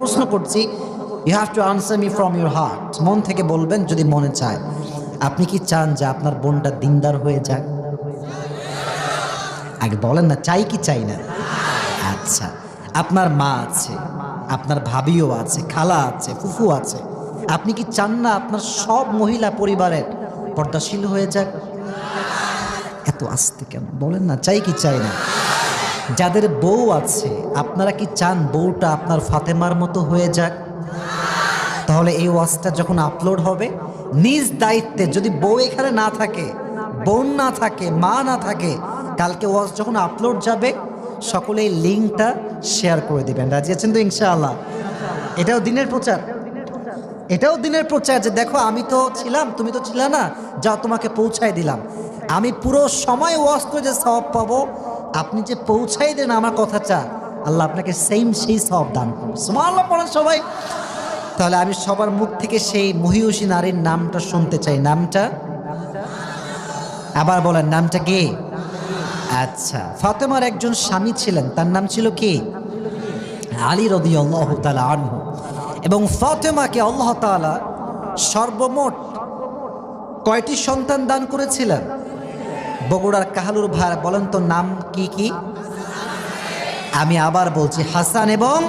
প্রশ্ন করছি, you have to answer me from your heart. মন থেকে বলবেন যদি মনে চায়। আপনি কি চান যে আপনার বোনটা দিনদার হয়ে যাক? আগে বলেন না, চাই কি চাই না? আচ্ছা, আপনার মা আছে, আপনার ভাবিও আছে, খালা আছে, ফুফু আছে, আপনি কি চান না আপনার সব মহিলা পরিবারের পর্দাশীল হয়ে যাক? এত আস্তে কেন বলেন না, চাই কি চাই না? যাদের বউ আছে আপনারা কি চান বউটা আপনার ফাতেমার মতো হয়ে যাক? তাহলে এই ওয়াজটা যখন আপলোড হবে, নিজ দায়িত্বে, যদি বউ এখানে না থাকে, বোন না থাকে, মা না থাকে, কালকে ওয়াজ যখন আপলোড যাবে সকলে এই লিঙ্কটা শেয়ার করে দিবেন। রাজি আছেন তো ইনশাআল্লাহ? এটাও দিনের প্রচার, এটাও দিনের প্রচার যে দেখো আমি তো ছিলাম, তুমি তো ছিলে না, যাও তোমাকে পৌঁছায় দিলাম। আমি পুরো সময় ওয়াজ করে যে সওয়াব পাবো, আপনি যে পৌঁছাই দেন আমার কথাটা, আল্লাহ আপনাকে সেই সওয়াব দান করুন। সুবহানাল্লাহ পড়েন সবাই। তাহলে আমি সবার মুখ থেকে সেই মহিয়সী নারীর নামটা শুনতে চাই। নামটা আবার বলেন, নামটা কি? আচ্ছা, ফাতেমার একজন স্বামী ছিলেন, তার নাম ছিল কি? আলী রাদিয়াল্লাহু তাআলা আনহু। এবং ফাতেমাকে আল্লাহ তাআলা সর্বমোট কয়টি সন্তান দান করেছিলেন? বগুড়ার কাহালুর ভাই বলেন তো নাম কি কি? আমি আবার বলছি, হাসান এবং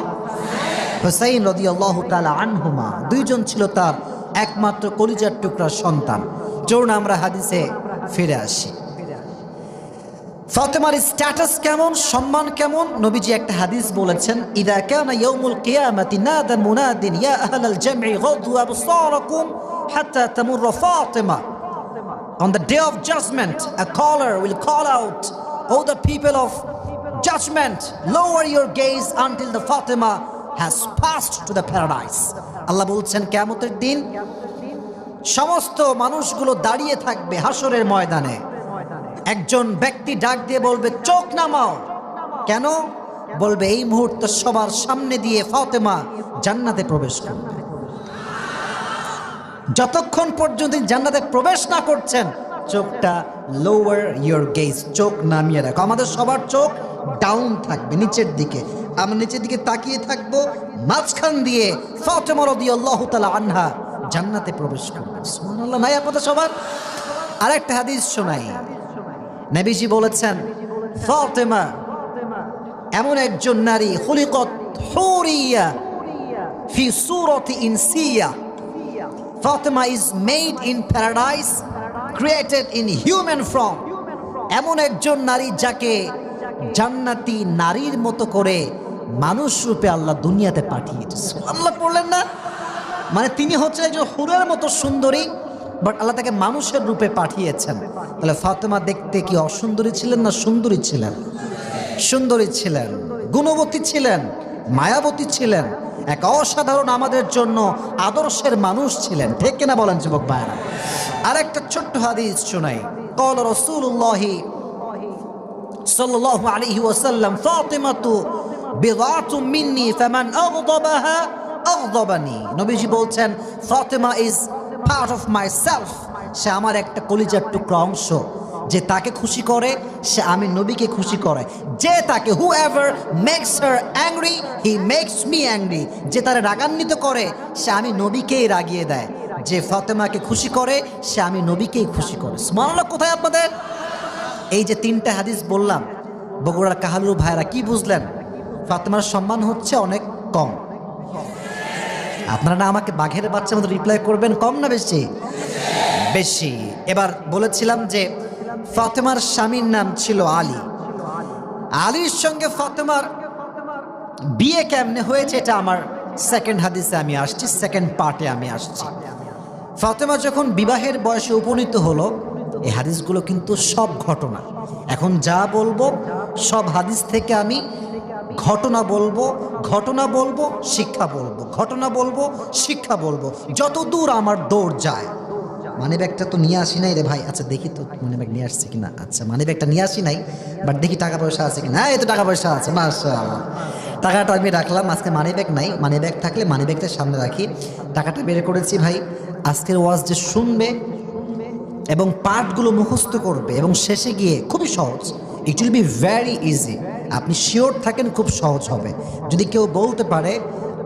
হুসাইন রাদিয়াল্লাহু তাআলা আনহুমা, দুইজন ছিল তার একমাত্র কলিজার টুকরা সন্তান। চলুন আমরা হাদিসে ফিরে আসি। ফাতেমার স্ট্যাটাস কেমন, সম্মান কেমন? নবীজি একটা হাদিস বলেছেন, ইদা কানা ইয়াউমুল কিয়ামাতি নাদা মুনাদিন ইয়া আহলাল জামঈ গাদু আবসারাকুম হাত্তা তামুর Fatima. On the day of judgment, a caller will call out, "O the people of judgment, lower your gaze until the Fatima has passed to the paradise." আল্লাহ বলছেন কিয়ামতের দিন সমস্ত মানুষগুলো দাঁড়িয়ে থাকবে হাসরের ময়দানে। একজন ব্যক্তি ডাক দিয়ে বলবে, চোখ নামাও। কেন? বলবে এই মুহূর্তে সবার সামনে দিয়ে ফাতেমা জান্নাতে প্রবেশ করবে। যতক্ষণ পর্যন্ত জান্নাতে প্রবেশ না করছেন, চোখটা লোয়ার ইয়োর গেজ, চোখ নামিয়ে রাখো। আমাদের সবার চোখ ডাউন থাকবে, নিচের দিকে। আমরা নিচের দিকে তাকিয়ে থাকবো, মাঝখান দিয়ে ফাতেমা রাদিয়াল্লাহু তাআলা আনহা জান্নাতে প্রবেশ করবে। সুবহানাল্লাহ। নাই আপনাদের সবার? আরেকটা হাদিস শোনাই। নবীজি বলেছেন, ফাতেমা এমন একজন নারী, খুলিকাত হুরিয়া ফি সূরাতি Insia. Fatima is made in paradise, created in human form. এমন একজন নারী যাকে জান্নাতি নারীর মতো করে মানুষ রূপে আল্লাহ দুনিয়াতে পাঠিয়েছে। সুবহানাল্লাহ পড়লেন না? মানে তিনি হচ্ছেন একজন হুরের মতো সুন্দরী, বাট আল্লাহ তাকে মানুষের রূপে পাঠিয়েছেন। তাহলে ফাতেমা দেখতে কি অসুন্দরী ছিলেন না সুন্দরী ছিলেন? সুন্দরী ছিলেন, গুণবতী ছিলেন, মায়াবতী ছিলেন, এক অসাধারণ আমাদের জন্য আদর্শের মানুষ ছিলেন। ঠিক কিনা বলেন যুবক ভাইরা? আরেকটা ছোট্ট হাদিস শোনাই। قال رسول الله صلى الله عليه وسلم فاطمة بضعة مني فمن أغضبها أغضبني। নবীজি বলছেন, Fatima is part of myself. সে আমার একটা কলিজার টুকরা অংশ। যে তাকে খুশি করে সে আমি নবীকে খুশি করে। যে তাকে whoever makes her angry he makes me angry, যে তারে রাগান্বিত করে সে আমি নবীকেই রাগিয়ে দেয়। যে ফাতেমাকে খুশি করে সে আমি নবীকেই খুশি করে। সুবহানাল্লাহ। কোথায় আপনাদের? এই যে তিনটা হাদিস বললাম, বগুড়ার কাহালুর ভাইরা কি বুঝলেন? ফাতেমার সম্মান হচ্ছে অনেক কম। আপনারা না আমাকে বাঘের বাচ্চার মতো রিপ্লাই করবেন, কম না বেশি? বেশি। এবার বলেছিলাম যে ফাতেমার স্বামীর নাম ছিল আলী। আলীর সঙ্গে ফাতেমার বিয়ে কেমনে হয়েছে এটা আমার সেকেন্ড হাদিসে আমি আসছি, সেকেন্ড পার্টে আমি আসছি। ফাতেমা যখন বিবাহের বয়সে উপনীত হলো, এই হাদিসগুলো কিন্তু সব ঘটনা, এখন যা বলবো সব হাদিস থেকে আমি ঘটনা বলবো, ঘটনা বলবো, শিক্ষা বলবো, ঘটনা বলবো, শিক্ষা বলবো, যত দূর আমার দৌড় যায়। মানি ব্যাগটা তো নিয়ে আসি নাই রে ভাই। আচ্ছা দেখি তো মানি ব্যাগ নিয়ে আসছে কিনা। আচ্ছা মানি ব্যাগটা নিয়ে আসি নাই, বাট দেখি টাকা পয়সা আছে কিনা। এই তো টাকা পয়সা আছে, মাশাআল্লাহ। টাকাটা আমি রাখলাম। আজকে মানি ব্যাগ নাই, মানি ব্যাগ থাকলে মানি ব্যাগটা সামনে রাখি। টাকাটা বের করেছি ভাই। আজকের ওয়াজ যে শুনবে এবং পার্টগুলো মুখস্থ করবে এবং শেষে গিয়ে খুবই সহজ, it will be very easy. আপনি শিওর থাকেন খুব সহজ হবে। যদি কেউ বলতে পারে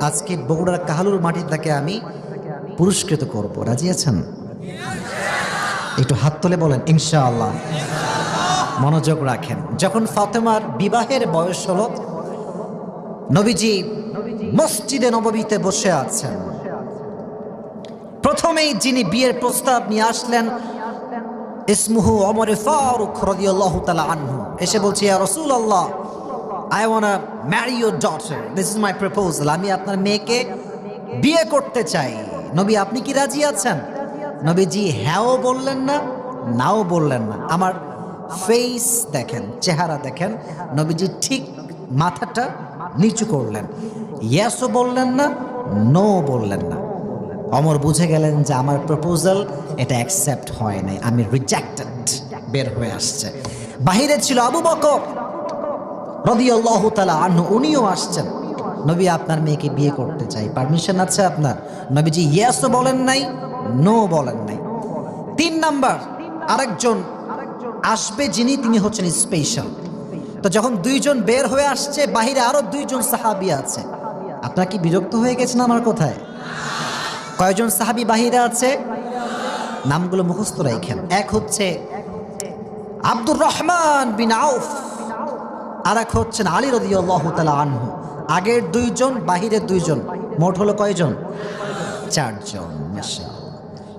আজকে বগুড়ার কাহালুর মাটি থেকে আমি পুরস্কৃত করব, রাজি আছেন? একটু হাত তুলে বলেন ইনশাআল্লাহ। মনোযোগ রাখেন। যখন ফাতেমার বিবাহের বয়স হলো, নবীজি মসজিদে নববীতে বসে আছেন। প্রথমেই যিনি বিয়ের প্রস্তাব নিয়ে আসলেন ইসমুহু ওমর ফারুক রাদিয়াল্লাহু তাআলা আনহু, এসে বলছে ইয়া রাসূলুল্লাহ, I want to marry your daughter, this is my proposal, আমি আপনার মেয়েকে বিয়ে করতে চাই। নবী আপনি কি রাজি আছেন? নবীজি হ্যাঁও বললেন না, নাও বললেন না। আমার ফেস দেখেন, চেহারা দেখেন, নবীজি ঠিক মাথাটা নিচু করলেন। ইয়েসও বললেন না, নো বললেন না। অমর বুঝে গেলেন যে আমার প্রপোজাল এটা অ্যাকসেপ্ট হয় নাই, আমি রিজেক্টেড, বের হয়ে আসছে। বাহিরে ছিল আবু বকর রাদিয়াল্লাহু তাআলা আনহু, উনিও আসছেন। নবী আপনার মেয়েকে বিয়ে করতে চাই, পারমিশন আছে আপনার? নবীজি ইয়েসও বলেন নাই, নো বলেন নাই। 3 নাম্বার আরেকজন আসবে যিনি, তিনি হচ্ছেন স্পেশাল। তো যখন 2 জন বের হয়ে আসছে, বাহিরে আরো 2 জন সাহাবী আছে। আপনারা কি বিরক্ত হয়ে গেছেন আমার কথায়? কয়জন সাহাবী বাহিরে আছে? নামগুলো মুখস্থ রাখেন। এক হচ্ছে আব্দুর রহমান বিন আউফ, আর এক হচ্ছেন আলী রাদিয়াল্লাহু তাআলা আনহু। আগের 2 জন, বাহিরের 2 জন, মোট হলো কয়জন? 4 জন। মাশাআল্লাহ।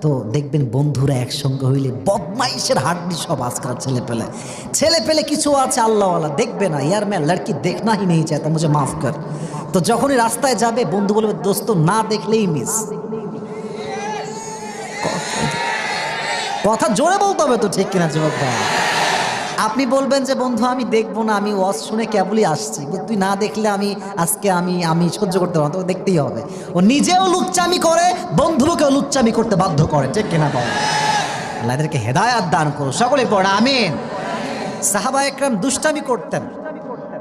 তো দেখবেন বন্ধুরা একসঙ্গে হইলে বদমাইশের হাড্ডি সব আজকাল ছেলে পেলে কিছু আছে আল্লাহওয়ালা, দেখবে না ইয়ার मैं लड़की देखना ही नहीं चाहता, मुझे माफ कर। তো যখনই রাস্তায় যাবে বন্ধু বলবে দোস্ত না দেখলেই মিস। কথা জোরে বলতে হবে তো, ঠিক কিনা যুবক ভাই? আপনি বলবেন যে বন্ধু আমি দেখবো না, আমি ওয়াজ শুনে কেবলই আসছি, তুই না দেখলে আমি আজকে আমি সহ্য করতে পারবো না, তোকে দেখতেই হবে। ও নিজেও লুচ্চামি করে, বন্ধুকেও লুচ্চামি করতে বাধ্য করে, ঠিক কিনা বল? আল্লাহ এদেরকে হেদায়াত দান করো, সকলে পড়ে আমিন। সাহাবা একরাম দুষ্টামি করতেন,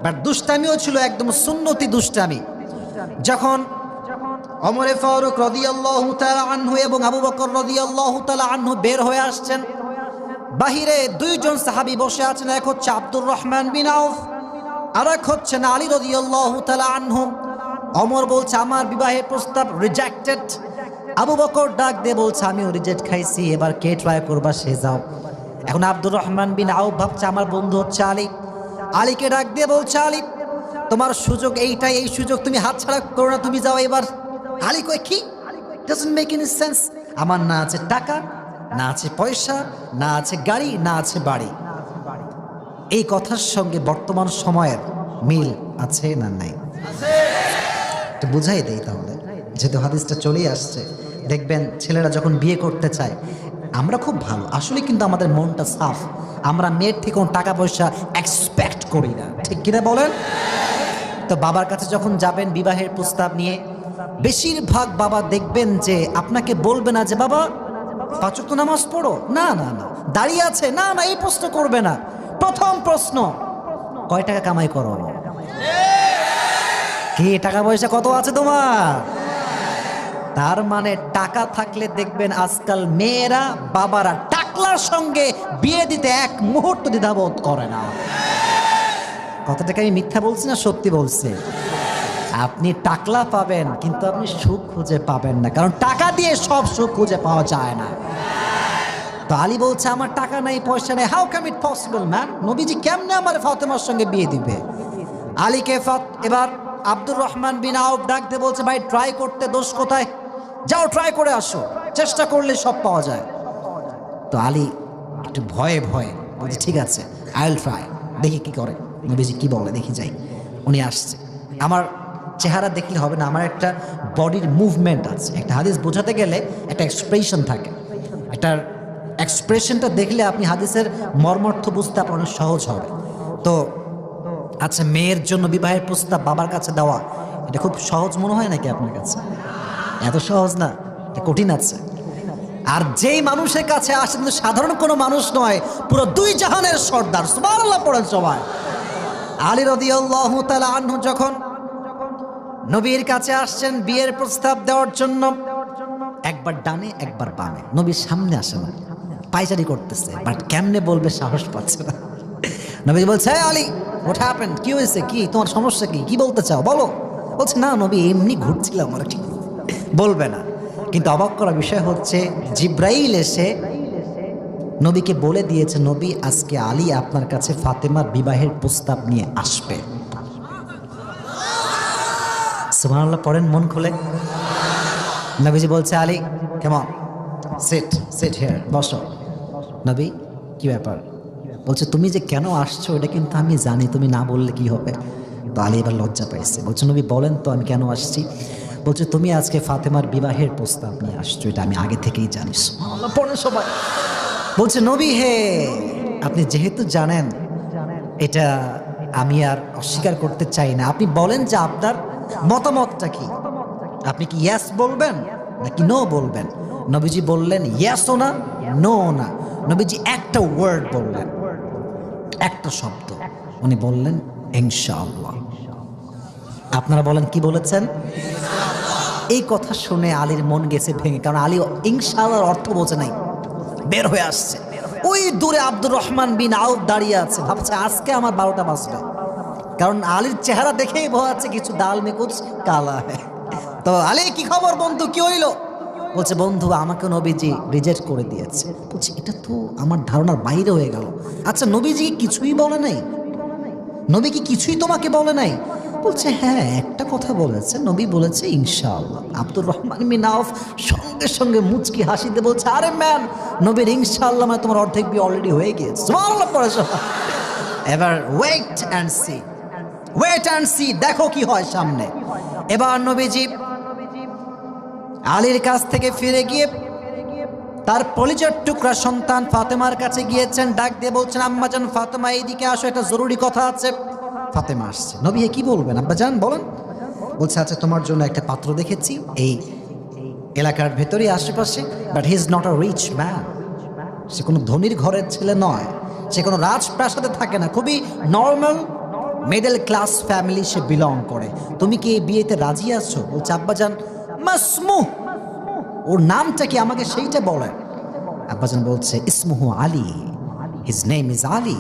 বাট দুষ্টামিও ছিল একদম সুন্নতি দুষ্টামি। যখন ওমর ফারুক রাদিয়াল্লাহু তাআলা আনহু এবং আবু বকর রাদিয়াল্লাহু তাআলা আনহু বের হয়ে আসছেন, বাহিরে 2 জন সাহাবী বসে আছেন। এক হচ্ছে আব্দুর রহমান বিন আউফ, আর এক হচ্ছেন আলী রাদিয়াল্লাহু তাআলা আনহু। ওমর বলছে আমার বিবাহের প্রস্তাব রিজেক্টেড। আবু বকর ডাক দিয়ে বলছে আমিও রিজেক্ট খাইছি, এবার কে ট্রাই করবা সে যাও। এখন আব্দুর রহমান বিন আউফ ভাবছে আমার বন্ধু হচ্ছে আলী। আলীকে ডাক দিয়ে বলছে আলী তোমার সুযোগ এইটাই, এই সুযোগ তুমি হাতছাড়া করো না, তুমি যাও এবার। আলী কয় কি? Doesn't make any sense. আমার না আছে টাকা, না আছে পয়সা, না আছে গাড়ি, না আছে বাড়ি। এই কথার সঙ্গে বর্তমান সময়ের মিল আছে না নাই? একটু বুঝাই দেই তাহলে, যেহেতু হাদিসটা চলেই আসছে। দেখবেন ছেলেরা যখন বিয়ে করতে চায়, আমরা খুব ভালো আসলে, কিন্তু আমাদের মনটা সাফ। আমরা মেয়ের থেকে কোনো টাকা পয়সা এক্সপেক্ট করি না, ঠিক কিনা বলেন? তো বাবার কাছে যখন যাবেন বিবাহের প্রস্তাব নিয়ে, বেশিরভাগ বাবা দেখবেন যে আপনাকে বলবে না যে বাবা 5 ওয়াক্ত নামাজ পড়ো, না না না, দাঁড়িয়ে আছে, না না, এই প্রশ্ন করবে না। প্রথম প্রশ্ন কয় টাকা কামাই করো? কি টাকা পয়সা কত আছে তোমার? তার মানে টাকা থাকলে দেখবেন আজকাল মেয়েরা বাবারা টাকলার সঙ্গে বিয়ে দিতে 1 মুহূর্ত দ্বিধাবোধ করে না। কথাটাকে আমি মিথ্যা বলছি না সত্যি বলছি? আপনি টাকলা পাবেন, কিন্তু আপনি সুখ খুঁজে পাবেন না, কারণ টাকা দিয়ে সব সুখ খুঁজে পাওয়া যায় না। তো আলী বলছে আমার টাকা নাই, পয়সা নেই, how can it possible man? নবীজি কেমনে আমার ফাতেমার সঙ্গে বিয়ে দিবে? আলীকে এবার আব্দুর রহমান বিন আউফ ডাক দিয়ে বলছে ভাই ট্রাই করতে দোষ কোথায়, যাও ট্রাই করে আসো, চেষ্টা করলে সব পাওয়া যায়। তো আলী একটু ভয়ে ভয়ে বলছে ঠিক আছে, আই উইল ট্রাই, দেখি কি করে, নবীজি কি বলে দেখি যাই। উনি আসছে, আমার চেহারা দেখলে হবে না, আমার একটা বডির মুভমেন্ট আছে। একটা হাদিস বোঝাতে গেলে একটা এক্সপ্রেশন থাকে, এটার এক্সপ্রেশনটা দেখলে আপনি হাদিসের মর্মার্থ বুঝতে আপনার অনেক সহজ হবে। তো আচ্ছা, মেয়ের জন্য বিবাহের প্রস্তাব বাবার কাছে দেওয়া, এটা খুব সহজ মনে হয় নাকি আপনার কাছে? এত সহজ না, এটা কঠিন আছে। আর যেই মানুষের কাছে আসে কিন্তু সাধারণ কোনো মানুষ নয়, পুরো 2 জাহানের সর্দার। সুবহানাল্লাহ পড়েন সবাই। আলী রাদিয়াল্লাহু তাআলা আনহু যখন নবীর কাছে আসছেন বিয়ের প্রস্তাব দেওয়ার জন্য, একবার ডানে একবার বামে, নবীর সামনে আসে না, পায়চারি করতেছে, বাট কেমনে বলবে সাহস পাচ্ছে না। নবী বলছে আলী হোয়াট হ্যাপেন্ড, কি হয়েছে, কি তোমার সমস্যা, কি বলতে চাও বলো। বলছে না নবী এমনি ঘুরছিলাম আর কি, বলবে না। কিন্তু অবাক করা বিষয় হচ্ছে জিব্রাইল এসে নবীকে বলে দিয়েছে, নবী আজকে আলী আপনার কাছে ফাতেমার বিবাহের প্রস্তাব নিয়ে আসবে। সুবহানাল্লাহ পড়েন মন খুলে। নবীজি বলছে আলী কেমন, সিট সিট হিয়ার, বসো। নবী কি ব্যাপার? বলছে তুমি যে কেন আসছো এটা কিন্তু আমি জানি, তুমি না বললে কি হবে। তো আলী এবার লজ্জা পাইছে, বলছে নবী বলেন তো আমি কেন আসছি। বলছে তুমি আজকে ফাতেমার বিবাহের প্রস্তাব নিয়ে আসছো, এটা আমি আগে থেকেই জানি। সুবহানাল্লাহ পড়েন সবাই। বলছে নবী হে, আপনি যেহেতু জানেন এটা আমি আর অস্বীকার করতে চাই না, আপনি বলেন যে আপনার মতামতটা কি, আপনি কি ইয়েস বলবেন নাকি নো বলবেন। নবীজি বললেন ইয়েসও না নো না, নবীজি একটা ওয়ার্ড বললেন, একটা শব্দ, উনি বললেন ইনশাআল্লাহ। আপনারা বলেন কি বলেছেন? এই কথা শুনে আলীর মন গেছে ভেঙে, কারণ আলী ইনশাআল্লাহর অর্থ বোঝে নাই, বের হয়ে আসছে। ওই দূরে আব্দুর রহমান বিন আউফ দাঁড়িয়ে আছে, ভাবছে আজকে আমার 12টা বাজবে, কারণ আলীর চেহারা দেখেই বোঝাচ্ছে কিছু দাল মে কুছ কালা হ্যায়। তো আলী কি খবর বন্ধু, কি হইলো? বলছে বন্ধু আমাকে নবীজি রিজেক্ট করে দিয়েছে। বলছে এটা তো আমার ধারণার বাইরে হয়ে গেল। আচ্ছা নবীজি কিছুই বলে নাই? নবী কি কিছুই তোমাকে বলে নাই? বলছে হ্যাঁ একটা কথা বলেছে, নবী বলেছে ইনশাআল্লাহ। আব্দুর রহমান বিন আউফ সঙ্গে সঙ্গে মুচকি হাসিতে বলছে আরে ম্যান, নবীর ইনশাআল্লাহ মানে তোমার অর্ধেক বিয়ে অলরেডি হয়ে গিয়েছে। সুবহানাল্লাহ পড়ে সবাই। এবার wait and see, wait and see, দেখো কি হয় সামনে। এবার নবীজি আলীর কাছ থেকে ফিরে গিয়ে তার পরিচয় টুকরা সন্তান ফাতেমার কাছে গিয়েছেন, ডাক দিয়ে বলছেন আম্মাজান ফাতেমা এইদিকে আসো, একটা জরুরি কথা আছে। ফাতেমা আসছে। নবী কি বলবেন? আব্বাজান বলেন। বলছে আচ্ছা তোমার জন্য একটা পাত্র দেখেছি এই এলাকার ভেতরে আশেপাশে, but he is not a rich man, সে কোনো ধনীর ঘরের ছেলে নয়, সে কোনো রাজপ্রাসাদে থাকে না, খুবই নর্মাল মিডল ক্লাস ফ্যামিলি সে বিলং করে। তুমি কি এই বিয়েতে রাজি আছো? বলছে আব্বাজান মাসমু, ওর নামটা কি আমাকে সেইটা বলেন। আব্বাজান বলছে ইসমুহু Ali, his name is Ali,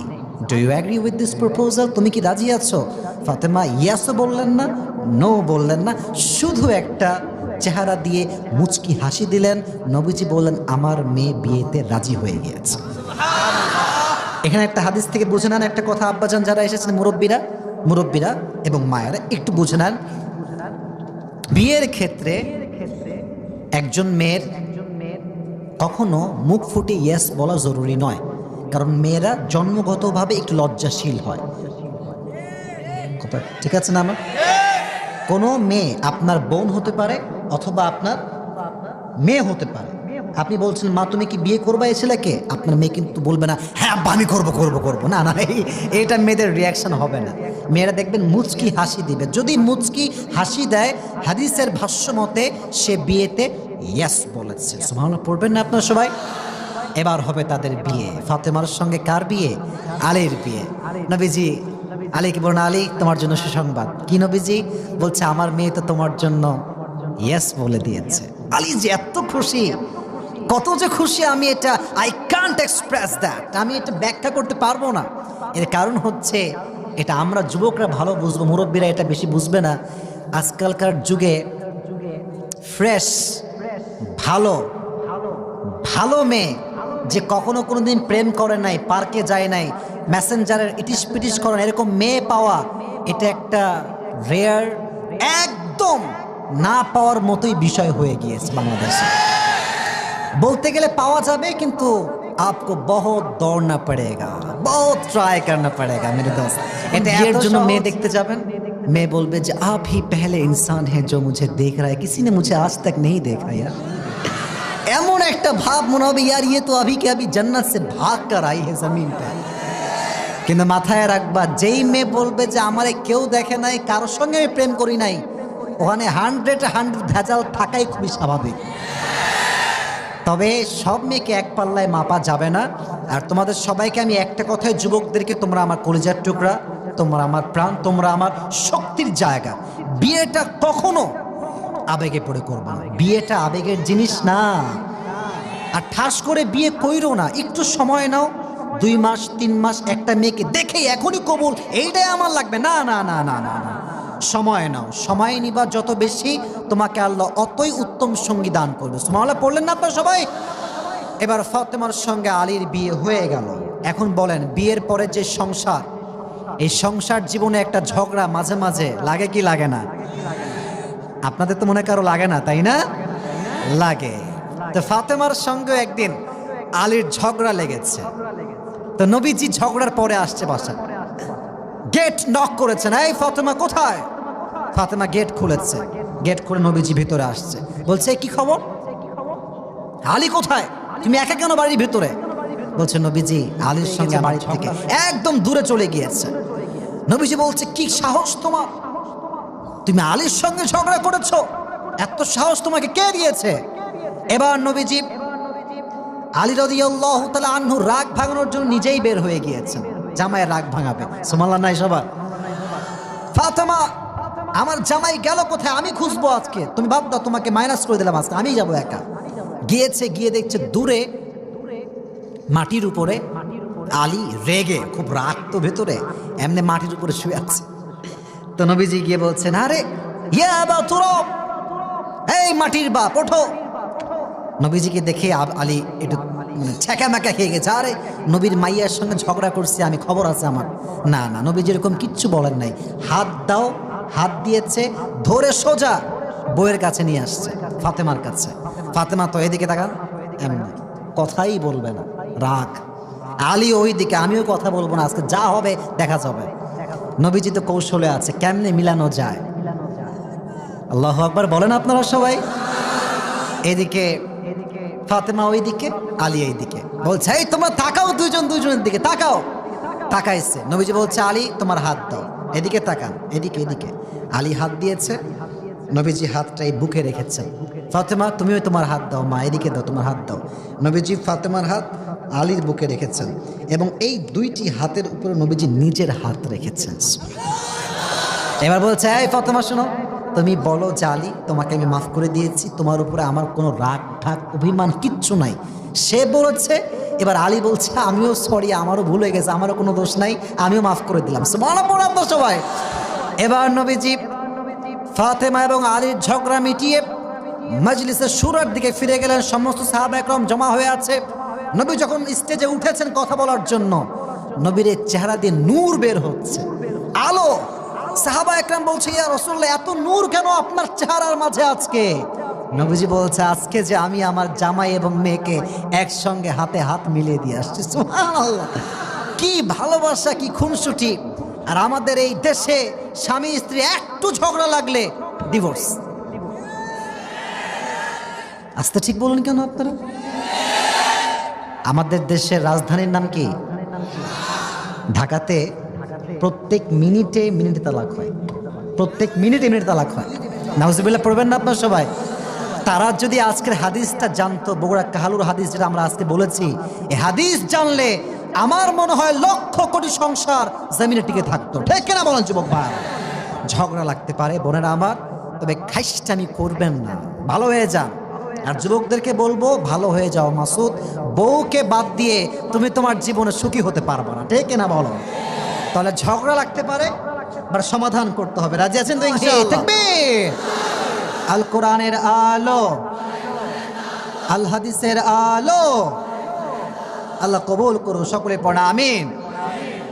do you agree with this proposal? তুমি কি রাজি আছো? ফাতেমা ইয়াসও বললেন না নো বললেন না, শুধু একটা চেহারা দিয়ে মুচকি হাসি দিলেন। নবীজি বললেন আমার মেয়ে বিয়েতে রাজি হয়ে গিয়েছে। এখানে একটা হাদিস থেকে বুঝে নেন একটা কথা, আব্বাজান যারা এসেছেন মুরব্বীরা এবং মায়েরা একটু বুঝে নেন, বিয়ের ক্ষেত্রে একজন মেয়ের কখনো মুখ ফুটে ইয়েস বলা জরুরি নয়, কারণ মেয়েরা জন্মগতভাবে একটু লজ্জাশীল হয়। কথা ঠিক আছে না? আমার কোনো মেয়ে আপনার বোন হতে পারে অথবা আপনার মেয়ে হতে পারে। আপনি বলছেন মা তুমি কি বিয়ে করবা এই ছেলেকে, আপনার মেয়ে কিন্তু বলবে না হ্যাঁ আব্বা আমি করবো করবো করবো, না না এটা মেয়েদের রিয়াকশন হবে না। মেয়েরা দেখবেন মুচকি হাসি দিবে, যদি মুচকি হাসি দেয় হাদিসের ভাষ্য মতে সে বিয়েতে ইয়েস বলেছে। সুবহানাল্লাহ পড়বেন না আপনারা সবাই। এবার হবে তাদের বিয়ে। ফাতেমার সঙ্গে কার বিয়ে? আলীর বিয়ে। নবীজি আলীকে বলেন আলী তোমার জন্য সুসংবাদ। কি নবীজি? বলছে আমার মেয়ে তো তোমার জন্য ইয়েস বলে দিয়েছে। আলী যে এত খুশি, কত যে খুশি, আমি এটা আই কান্ট এক্সপ্রেস দ্যাট, আমি এটা ব্যাখ্যা করতে পারবো না। এর কারণ হচ্ছে এটা আমরা যুবকরা ভালো বুঝবো, মুরব্বীরা এটা বেশি বুঝবে না। আজকালকার যুগে ফ্রেশ ভালো ভালো মেয়ে যে কখনো কোনো দিন প্রেম করে নাই, পার্কে যায় নাই, মেসেঞ্জারের ইটিস পিটিস করেন, এরকম মেয়ে পাওয়া এটা একটা রেয়ার, একদম না পাওয়ার মতোই বিষয় হয়ে গিয়েছে বাংলাদেশে। বলতে গেলে পাওয়া যাবে কিন্তু आपको बहुत दौड़ना पड़ेगा, बहुत ट्राई करना पड़ेगा मेरे दोस्त। এটা এর জন্য মেয়ে দেখতে যাবেন, মেয়ে বলবে যে आप ही पहले इंसान हैं जो मुझे देख रहा है, किसी ने मुझे आज तक नहीं देखा यार। এমন একটা ভাব মনে হবে यार ये तो अभी के अभी जन्नत से भाग कर आई है जमीन पे। কিন্তু মাথায় রাখবা যেই মেয়ে বলবে যে আমারে কেউ দেখে নাই, কারোর সঙ্গে আমি প্রেম করি নাই, ওখানে 100 ভেজাল থাকাই খুবই স্বাভাবিক। তবে সব মেয়েকে এক পাল্লায় মাপা যাবে না। আর তোমাদের সবাইকে আমি একটা কথাই, যুবকদেরকে, তোমরা আমার কলিজার টুকরা, তোমরা আমার প্রাণ, তোমরা আমার শক্তির জায়গা। বিয়েটা কখনো আবেগে পড়ে করবা না, বিয়েটা আবেগের জিনিস না। আর ঠাস করে বিয়ে কইরো না, একটু সময় নাও, 2 মাস 3 মাস একটা মেয়েকে দেখেই এখনই কবুল এইটাই আমার লাগবে, না না না না না না। সময় নাও, সময় নিবা যত বেশি তোমাকে আল্লাহ অতই উত্তম সঙ্গী দান করবে। সুবহানাল্লাহ পড়লেন না আপনারা সবাই? এবার ফাতেমার সঙ্গে আলীর বিয়ে হয়ে গেল। এখন বলেন, বিয়ের পরে যে সংসার, এই সংসার জীবনে একটা ঝগড়া মাঝে মাঝে লাগে কি লাগে না? আপনাদের তো মনে কারো লাগে না, তাই না? লাগে। তো ফাতেমার সঙ্গে একদিন আলীর ঝগড়া লেগেছে। তো নবীজি ঝগড়ার পরে আসছে বাসায়, গেট নক করেছেন, এই ফাতেমা কোথায়? ফাতেমা গেট খুলেছে, গেট খুলে নবীজি ভিতরে আসছে, বলছে কি খবর, আলী কোথায়, তুমি একা কেন বাড়ির ভিতরে? বলছে নবীজি আলীর সঙ্গে বাড়ি থেকে একদম দূরে চলে গিয়েছে। নবীজি বলছে কি সাহস তোমার, তুমি আলীর সঙ্গে ঝগড়া করেছো, এত সাহস তোমাকে কে দিয়েছে? এবার নবীজি আলী রাদিয়াল্লাহু তাআলা আনহু রাগ ভাঙানোর জন্য নিজেই বের হয়ে গিয়েছেন, জামাইয়ের রাগ ভাঙাবে। সুবহানাল্লাহ নাই সবার? ফাতেমা, আমার জামাই গেল কোথায়, আমি খুঁজবো আজকে, তুমি বাদ দাও, তোমাকে মাইনাস করে দিলাম, আজকে আমি যাবো একা। গিয়েছে, গিয়ে দেখছে দূরে মাটির উপরে আলী রেগে, খুব রাগ তো ভেতরে, এমনি মাটির উপরে শুয়ে আছে। তো নবীজি গিয়ে বলছেন, আরে ইয়া আবা তুরাব, এই মাটির বাপ ওঠো। নবীজিকে দেখে আলী একটু ছ্যাঁকা ম্যাকা খেয়ে গেছে, আরে নবীর মাইয়ার সঙ্গে ঝগড়া করছি আমি, খবর আছে আমার। না না, নবীজি এরকম কিচ্ছু বলেন নাই, হাত দাও, হাত দিয়েছে, ধরে সোজা বউয়ের কাছে নিয়ে আসছে, ফাতেমার কাছে। ফাতেমা তো এদিকে তাকান, এমনি কথাই বলবে না, রাগ। আলী ওই দিকে, আমিও কথা বলবো না, আজকে যা হবে দেখা যাবে। নবীজি তো কৌশলে আছে, কেমনে মিলানো যায়। আল্লাহু আকবার বলেন আপনারা সবাই। এদিকে ফাতেমা ওইদিকে, আলী এইদিকে, বলছে এই তোমরা তাকাও, দুজনের দিকে তাকাও। তাকাইছে, নবীজি বলছে আলী তোমার হাত দাও, এদিকে তাকান, এদিকে এদিকে। আলী হাত দিয়েছে, নবীজি হাতটা এই বুকে রেখেছেন। ফাতেমা তুমিও তোমার হাত দাও, মা এদিকে দাও, তোমার হাত দাও। নবীজি ফাতেমার হাত আলীর বুকে রেখেছেন এবং এই দুইটি হাতের উপরে নবীজি নিজের হাত রেখেছেন। এবার বলছে এই ফাতেমা শোনো, তুমি বলো যে আলী তোমাকে আমি মাফ করে দিয়েছি, তোমার উপরে আমার কোনো রাগ ঢাক অভিমান কিচ্ছু নাই। সে বলেছে, এবার আলী বলছে আমিও সরি, আমারও ভুল হয়ে গেছে, আমারও কোনো দোষ নাই, আমিও মাফ করে দিলাম। সুবহানাল্লাহ সবাই। এবার নবীজি ফাতেমা এবং আলীর ঝগড়া মিটিয়ে মজলিসের শুরুর দিকে ফিরে গেলেন। সমস্ত সাহাবা একরাম জমা হয়ে আছে। নবী যখন স্টেজে উঠেছেন কথা বলার জন্য, নবীর চেহারা দিয়ে নূর বের হচ্ছে, আলো। সাহাবা একরাম বলছে ইয়া রাসূলুল্লাহ, এত নূর কেন আপনার চেহারার মাঝে আজকে? নবীজি বলছে আজকে যে আমি আমার জামাই এবং মেয়েকে একসঙ্গে হাতে হাত মিলিয়ে দিয়ে আসছি। সুবহানাল্লাহ, কি ভালোবাসা, কি খুনসুটি। আর আমাদের এই দেশে স্বামী স্ত্রী একটু ঝগড়া লাগলে ডিভোর্স। আস্তে ঠিক বলুন কেন আপনারা? আমাদের দেশের রাজধানীর নাম কি? ঢাকাতে প্রত্যেক মিনিটে মিনিটে তালাক হয়, প্রত্যেক মিনিটে মিনিটে তালাক হয়। নাউজুবিল্লাহ পড়বেন না আপনার সবাই? তারা যদি আজকের হাদিসটা জানতো, বগুড়া কাহালুর হাদিস যেটা আমরা আজকে বলেছি, এই হাদিস জানলে আমার মনে হয় লক্ষ কোটি সংসার জমিনে টিকে থাকতো। ঠিক কিনা বলেন যুবক ভাই? ঝগড়া লাগতে পারে বোনেরা আমার, তবে খাইস্টামি করবেন না, ভালো হয়ে যান। আর যুবকদেরকে বলবো ভালো হয়ে যাও মাসুদ, বউকে বাদ দিয়ে তুমি তোমার জীবনে সুখী হতে পারবে না। ঠিক কিনা বলো? তাহলে ঝগড়া লাগতে পারে, বাট সমাধান করতে হবে। রাজি আছেন তো ইনশাআল্লাহ? তাকবীর। আল কোরআনের আলো, আল হাদিসের আলো আল্লাহ কবুল করুন, সকলে পড়া আমিন।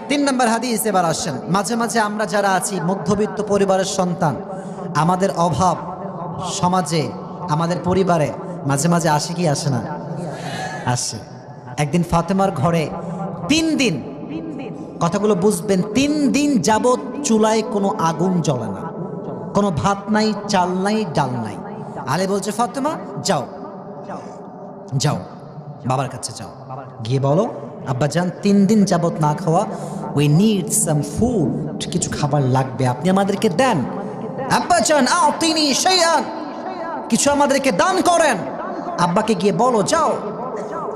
3 নম্বর হাদিস এবার আসেন। মাঝে মাঝে আমরা যারা আছি মধ্যবিত্ত পরিবারের সন্তান, আমাদের অভাব সমাজে, আমাদের পরিবারে মাঝে মাঝে আসে কি আসে না? আসে। একদিন ফাতেমার ঘরে 3 দিন, কথাগুলো বুঝবেন, 3 দিন যাবৎ চুলায় কোনো আগুন জ্বলে না, কোনো ভাত নাই, চাল নাই, ডাল নাই। আলী বলছে ফাতেমা যাও যাও, বাবার কাছে যাও, গিয়ে বলো আব্বাজান 3 দিন যাবৎ না খাওয়া, উই নিড সাম ফুড, কিছু খাবার লাগবে, আপনি আমাদেরকে দেন। আব্বাজান আতিনি শাইআন, কিছু আমাদেরকে দান করেন। আব্বাকে গিয়ে বলো যাও।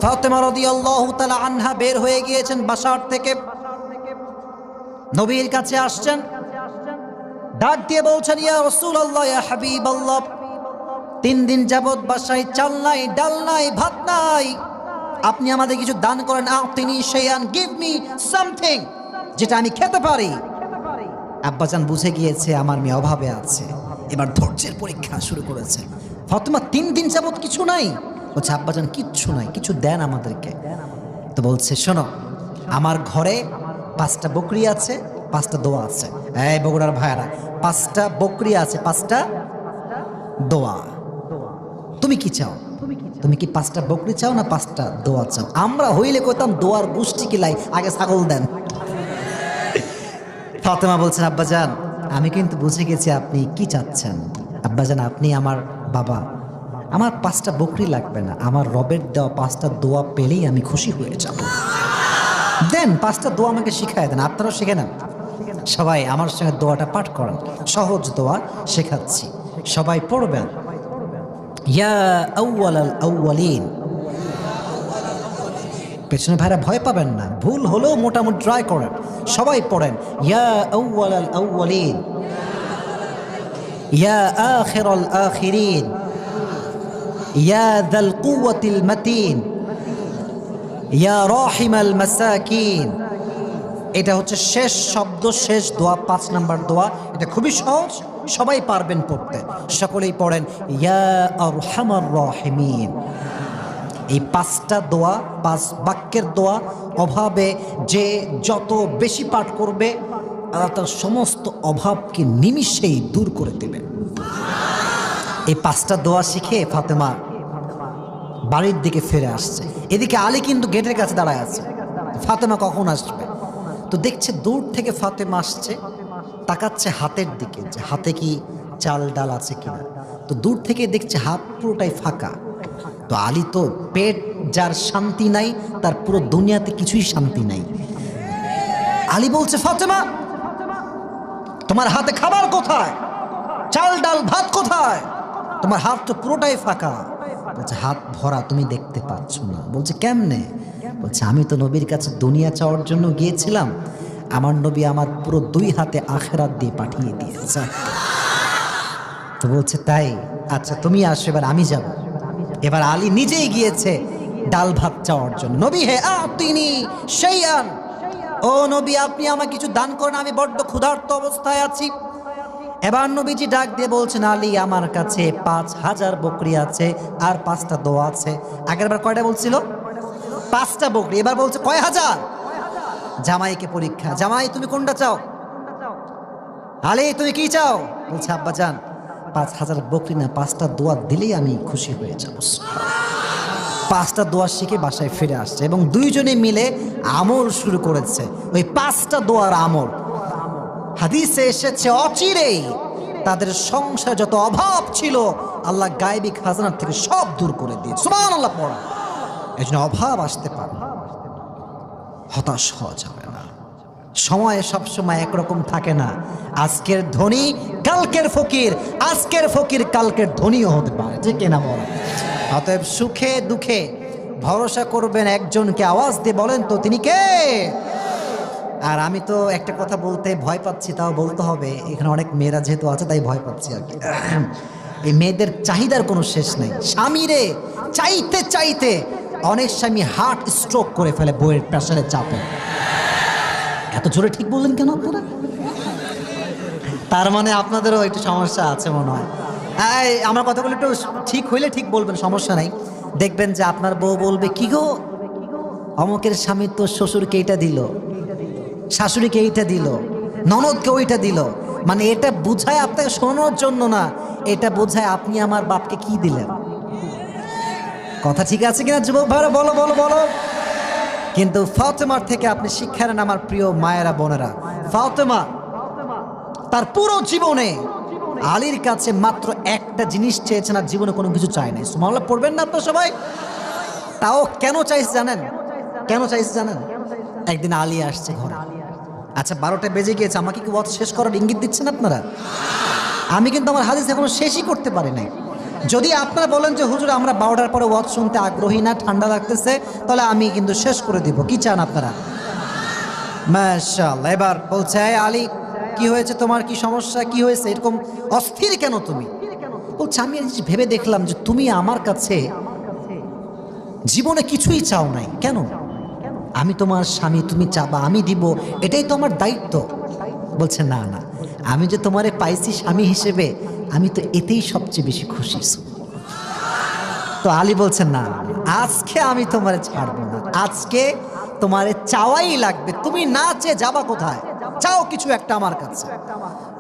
ফাতেমা রাদিয়াল্লাহু তাআলা আনহা বের হয়ে গিয়েছেন বাসার থেকে, নবীর কাছে আসছেন, ডাক দিয়ে বলছেন ইয়া রাসূলুল্লাহ, ইয়া হাবিবাল্লাহ, 3 দিন যাবৎ বাসায় চাল নাই, ডাল নাই, ভাত নাই, আপনি আমাদের কিছু দান করেন। আতিনি শাইআন, গিভ মি সামথিং, যেটা আমি খেতে পারি। আব্বাজান বুঝে গিয়েছে আমার মেয়ে অভাবে আছে, এবার ধৈর্যের পরীক্ষা শুরু করেছে। ফাতেমা 3 দিন যাবত কিছু নাই, বলছে আব্বাজান কিচ্ছু নাই, কিছু দেন আমাদেরকে। তো বলছে শোনো, আমার ঘরে 5টা বকরি আছে, 5টা দোয়া আছে। এই বগুড়ার ভাইয়ারা, 5টা বকরি আছে, 5টা দোয়া। তুমি কি চাও? তুমি কি 5টা বকরি চাও না 5টা দোয়া চাও? আমরা হইলে কইতাম দোয়ার গোষ্ঠী কিলাই, আগে ছাগল দেন। ফাতেমা বলছেন আব্বাজান আমি কিন্তু বুঝে গেছি আপনি কি চাচ্ছেন। আব্বাজান আপনি আমার বাবা, আমার 5টা বকরি লাগবে না, আমার রবের দেওয়া 5টা দোয়া পেলেই আমি খুশি হয়ে যাব। দেন 5টা দোয়া আমাকে শিখায় দেন, আপনারাও শিখে নেন। সবাই আমার সঙ্গে দোয়াটা পাঠ করেন, সহজ দোয়া শেখাচ্ছি, সবাই পড়বেন। ইয়া আউয়ালাল আউয়ালিন, পেছনে ভাইরা ভয় পাবেন না, ভুল হলেও মোটামুটি ট্রাই করেন, সবাই পড়েন। ইয়া আউয়ালাল আউয়ালিন, ইয়া আখিরাল আখিরিন, ইয়া যাল কুওয়াতিল মাতিন, ইয়া রাহিমাল মাসাকিন। এটা হচ্ছে শেষ শব্দ, শেষ দোয়া, 5 নাম্বার দোয়া। এটা খুবই সহজ, সবাই পারবেন পড়তে, সকলেই পড়েন। ইয়া আরহামার রাহিমিন। এই 5টা দোয়া, 5 বাক্যের দোয়া, অভাবে যে যত বেশি পাঠ করবে আল্লাহ তার সমস্ত অভাবকে নিমিষেই দূর করে দেবে। এই 5টা দোয়া শিখে ফাতেমা বাড়ির দিকে ফিরে আসছে। এদিকে আলী কিন্তু গেটের কাছে দাঁড়ায় আছে, ফাতেমা কখন আসবে। তো দেখছে দূর থেকে ফাতেমা আসছে, তাকাচ্ছে হাতের দিকে যে হাতে কি চাল ডাল আছে কিনা। তো দূর থেকে দেখছে হাত পুরোটাই ফাঁকা। তো আলী তো পেট যার শান্তি নাই তার পুরো দুনিয়াতে কিছুই শান্তি নাই। আলী বলছে ফাতেমা তোমার হাতে খাবার কোথায়, চাল ডাল ভাত কোথায়? তোমার হাত তো পুরোটাই ফাঁকা। বলছে হাত ভরা, তুমি দেখতে পাচ্ছ না। বলছে কেমনে? বলছে আমি তো নবীর কাছে দুনিয়া চাওয়ার জন্য গিয়েছিলাম, আমার নবী আমার পুরো 2 হাতে আখেরাত দিয়ে পাঠিয়ে দিয়েছে। তো বলছে তাই, আচ্ছা তুমি আসো, এবার আমি যাব। এবার আলী নিজেই গিয়েছে ডাল ভাত চাওয়ার জন্য। নবী হে আতিনি শাইআন, ও নবী আপনি আমাকে কিছু দান করেন, আমি বড্ড ক্ষুধার্ত অবস্থায় আছি। এবার নবীজি ডাক দিয়ে বলছেন আলী আমার কাছে 5000 বকরি আছে আর 5টা দোয়া আছে। আগেরবার কয়টা বলছিল? 5টা বকরি, এবার বলছে কয় হাজার? জামাইকে পরীক্ষা, জামাই তুমি কোনটা চাও? আলী তুমি কি চাও? বলছে আব্বাজান 5000 বকরি না, 5টা দোয়া দিলেই আমি খুশি হয়ে যাব। 5টা দোয়া শিখে বাসায় ফিরে আসছে এবং দুইজনে মিলে আমল শুরু করেছে, ওই 5টা দোয়ার আমল। হাদিসে এসেছে অচিরেই তাদের সংসারে যত অভাব ছিল আল্লাহ গায়বী খাজানার থেকে সব দূর করে দিয়ে। সুবহানাল্লাহ পড়া। এই জন্য অভাব আসতে পারে, হতাশ হওয়া যাবে না। সময় সবসময় একরকম থাকে না। আজকের ধনী কালকের ফকির, আজকের ফকির কালকের ধনীও হতে পারে, যে কেনা বল। অতএব সুখে দুঃখে ভরসা করবেন একজনকে। আওয়াজ দিয়ে বলেন তো তিনি কে? আর আমি তো একটা কথা বলতে ভয় পাচ্ছি, তাও বলতে হবে, এখানে অনেক মেয়েরা যেহেতু আছে তাই ভয় পাচ্ছি আর কি। এই মেয়েদের চাহিদার কোনো শেষ নেই। স্বামীরে চাইতে চাইতে অনেক স্বামী হার্ট স্ট্রোক করে ফেলে বইয়ের প্রেশারের চাপে। এত জোরে ঠিক বললেন কেন আপনারা? তার মানে আপনাদেরও একটু সমস্যা আছে মনে হয়। আমার কথাগুলো একটু ঠিক হইলে ঠিক বলবেন, সমস্যা নাই। দেখবেন যে আপনার বউ বলবে কি গো অমকের স্বামী তো শ্বশুরকে এইটা দিল, শাশুড়িকে এইটা দিল, ননদকে ওইটা দিল। মানে এটা বুঝায় আপনাকে শোনানোর জন্য না, এটা বোঝায় আপনি আমার বাপকে কি দিলেন। কথা ঠিক আছে কিনা যুবক ভাইরা? বলো বলো বলো। কিন্তু ফাতেমার থেকে আপনি শিক্ষা নেন আমার প্রিয় মায়েরা বোনেরা। ফাতেমা তার পুরো জীবনে আলীর কাছে মাত্র একটা জিনিস চেয়েছেন, আর জীবনে কোনো কিছু চায় নাই। সুবহানাল্লাহ পড়বেন না আপনারা সবাই? তাও কেন চাইছে জানেন? কেন চাইছে জানেন? একদিন আলী আসছে ঘরে। আচ্ছা 12টা বেজে গিয়েছে, আমাকে কি ওয়াজ শেষ করার ইঙ্গিত দিচ্ছেন আপনারা? আমি কিন্তু আমার হাদিস এখনো শেষই করতে পারি নাই। যদি আপনারা বলেন যে হুজুর আমরা 12টার পরে ওয়াজ শুনতে আগ্রহী না, ঠান্ডা লাগতেছে, তাহলে আমি কিন্তু শেষ করে দিব। কি চান আপনারা? মাশাআল্লাহ। এবার বলছে আলী কি হয়েছে, তোমার কি সমস্যা, কি হয়েছে, এরকম অস্থির কেন তুমি? বলছে আমি ভেবে দেখলাম যে তুমি আমার কাছে জীবনে কিছুই চাও নাই। কেন? আমি তোমার স্বামী, তুমি চাবা আমি দিব, এটাই তো আমার দায়িত্ব। বলছে না না, আমি যে তোমারে পাইছি স্বামী হিসেবে, আমি তো এতেই সবচেয়ে বেশি খুশি। তো আলী বলছেন না, আজকে আমি তোমারে ছাড়বো না, আজকে তোমারে চাওয়াই লাগবে, তুমি না চেয়ে যাবা কোথায়, চাও কিছু একটা আমার কাছে।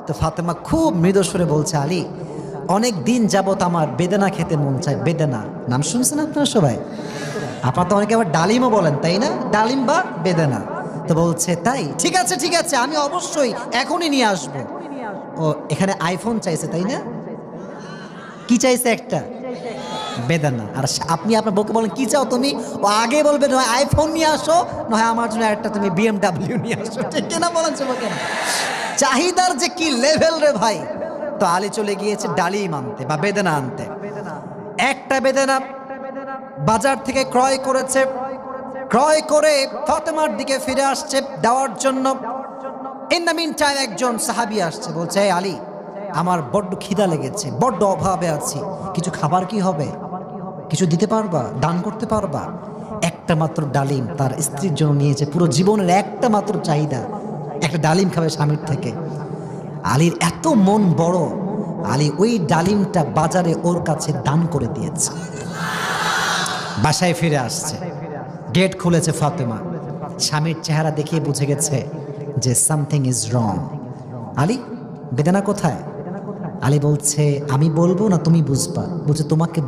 তো ফাতেমা খুব মৃদু সুরে বলছে, আলী অনেক দিন যাবত আমার বেদেনা খেতে মন চায়। বেদেনা নাম শুনছেন আপনারা সবাই? আপনারা তো অনেকে আবার ডালিমও বলেন, তাই না? ডালিম বা বেদেনা। তো বলছে তাই, ঠিক আছে ঠিক আছে, আমি অবশ্যই এখনই নিয়ে আসবো। ও এখানে আইফোন চাইছে, তাই না? কি চাইছে? একটা বেদানা। আর আপনি আপনার বউকে বলেন কি চাও তুমি, ও আগে বলবে নয় আইফোন নিয়ে আসো, নয় আমার জন্য একটা তুমি BMW নিয়ে আসো। ঠিক কিনা বলেন কেন? চাহিদার যে কি লেভেল রে ভাই। তো আলী চলে গিয়েছে ডালিম আনতে বা বেদানা আনতে। একটা বেদানা বাজার থেকে ক্রয় করেছে, ক্রয় করে ফাতেমার দিকে ফিরে আসছে দেওয়ার জন্য। ইন দ্য মিন টাইম একজন সাহাবী আসছে, বলছে এই আলী, আমার বড্ড খিদা লেগেছে, বড্ড অভাবে আছি, কিছু খাবার কি হবে, কিছু দিতে পারবা, দান করতে পারবা? একটা মাত্র ডালিম তার স্ত্রীর জন্য নিয়েছে, পুরো জীবনের একটা মাত্র চাহিদা, একটা ডালিম খাবে স্বামীর থেকে। আলীর এত মন বড়, আলী ওই ডালিমটা বাজারে ওর কাছে দান করে দিয়েছে। বাসায় ফিরে আসছে, গেট খুলেছে ফাতেমা, স্বামীর চেহারা দেখিয়ে বুঝে গেছে যে সামথিং ইজ রং। আলী বেদনা কোথায়? আলী বলছে আমি বলবো না, তুমি বুঝবা। বলছে তোমাকে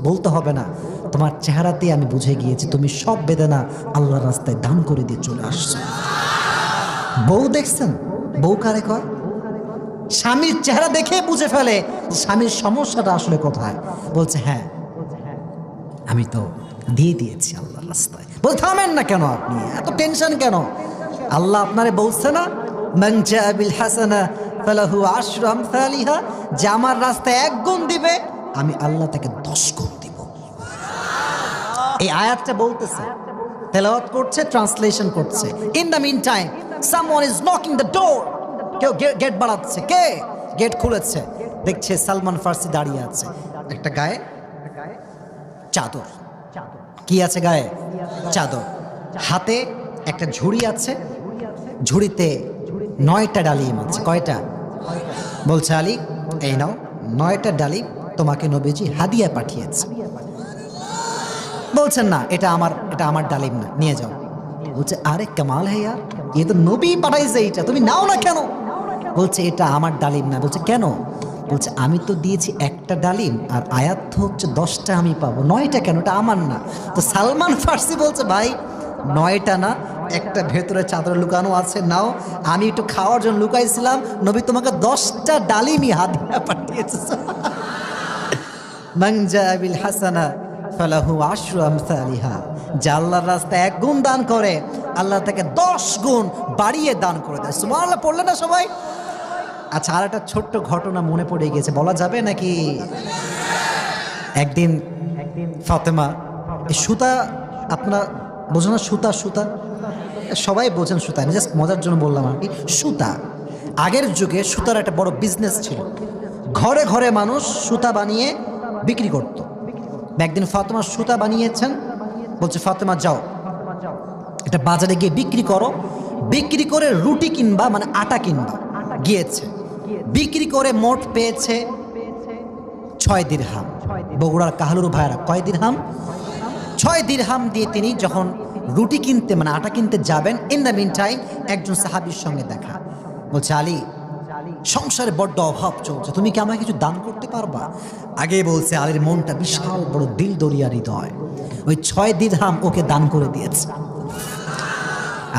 বলতে হবে না, তোমার চেহারাতে আমি বুঝে গিয়েছি তুমি সব বেদনা আল্লাহর রাস্তায় দান করে দিয়ে চলে আসছো। বউ দেখছেন, বউ কারে কয়? স্বামীর চেহারা দেখে বুঝে ফেলে স্বামীর সমস্যাটা আসলে কোথায়। বলছে হ্যাঁ আমি তো দিয়ে দিয়েছি আল্লাহর রাস্তায়। বল থামেন না কেন, আপনি এত টেনশন কেন? আল্লাহ আপনারে বলছে না মান জা বিল হাসানা ফালাহু আশরু আমসালিহা, যে আমার রাস্তায় 1 গুণ দিবে আমি আল্লাহ তাকে 10 গুণ দিব। এই আয়াতটা বলতেছে, তেলাওয়াত করছে, ট্রান্সলেশন করছে। In the mean time someone is knocking the door, কেউ গেট বাড়াচ্ছে। কে? গেট খুলেছে, দেখছে সালমান ফার্সি দাঁড়িয়ে আছে, একটা গায়ে চাদর। কি আছে গায়ে? চাদর। হাতে একটা ঝুড়ি আছে, ঝুড়িতে 9টা ডালিম আছে। কয়টা? বলছে আলী এই নাও 9টা ডালিম তোমাকে নবীজি হাদিয়া পাঠিয়েছে। বলছেন না এটা আমার ডালিম না, নিয়ে যাও। বলছে আরে কামাল হ্যাঁ ইয়ার, এ তো নবী পাঠাইছে, এইটা তুমি নাও না কেন? বলছে এটা আমার ডালিম না। বলছে কেন? বলছে আমি তো দিয়েছি একটা ডালিম, আর আয়াত তো হচ্ছে 10টা আমি পাবো, 9টা কেন? এটা আমার না। তো সালমান ফার্সি বলছে ভাই 9টা না, একটা ভেতরে চাদর লুকানো আছে, নাও। আমি একটু খাওয়ার জন্য লুকাইছিলাম, নবী তোমাকে 10টা ডালিমই হাদিয়া পাঠিয়েছে। মান জা বিল হাসানা ফালাহু আশরু আমসালিহা, যে আল্লাহর রাস্তায় 1 গুণ দান করে আল্লাহ তাকে 10 গুণ বাড়িয়ে দান করে দেয়। সুবহানাল্লাহ পড়লেন না সবাই? আচ্ছা আর একটা ছোট্ট ঘটনা মনে পড়ে গেছে, বলা যাবে নাকি? একদিন ফাতেমা সুতা, আপনারা বোঝেন না সুতা? সুতা সবাই বোঝেন সুতা, আমি জাস্ট মজার জন্য বললাম আর কি। সুতা আগের যুগে সুতার একটা বড় বিজনেস ছিল, ঘরে ঘরে মানুষ সুতা বানিয়ে বিক্রি করত। একদিন ফাতেমা সুতা বানিয়েছেন, বলছে ফাতেমা যাও এটা বাজারে গিয়ে বিক্রি করো, বিক্রি করে রুটি কিনবা, মানে আটা কিনবা। গিয়েছে, বিক্রি করে মোট পেয়েছে 6 দিরহাম। বগুড়ার কাহালুর ভাইরা কয় দিরহাম? 6 দিরহাম দিয়ে তিনি যখন রুটি কিনতে মানে আটা কিনতে যাবেন, ইন দ্য মিন টাইম একজন সাহাবীর সঙ্গে দেখা। বলছে আলী সংসারে বড্ড অভাব চলছে, তুমি কি আমাকে কিছু দান করতে পারবা? আগে বলছে আলীর মনটা বিশাল বড় দিল দরিয়া হৃদয়, ওই 6 দিরহাম ওকে দান করে দিয়েছে।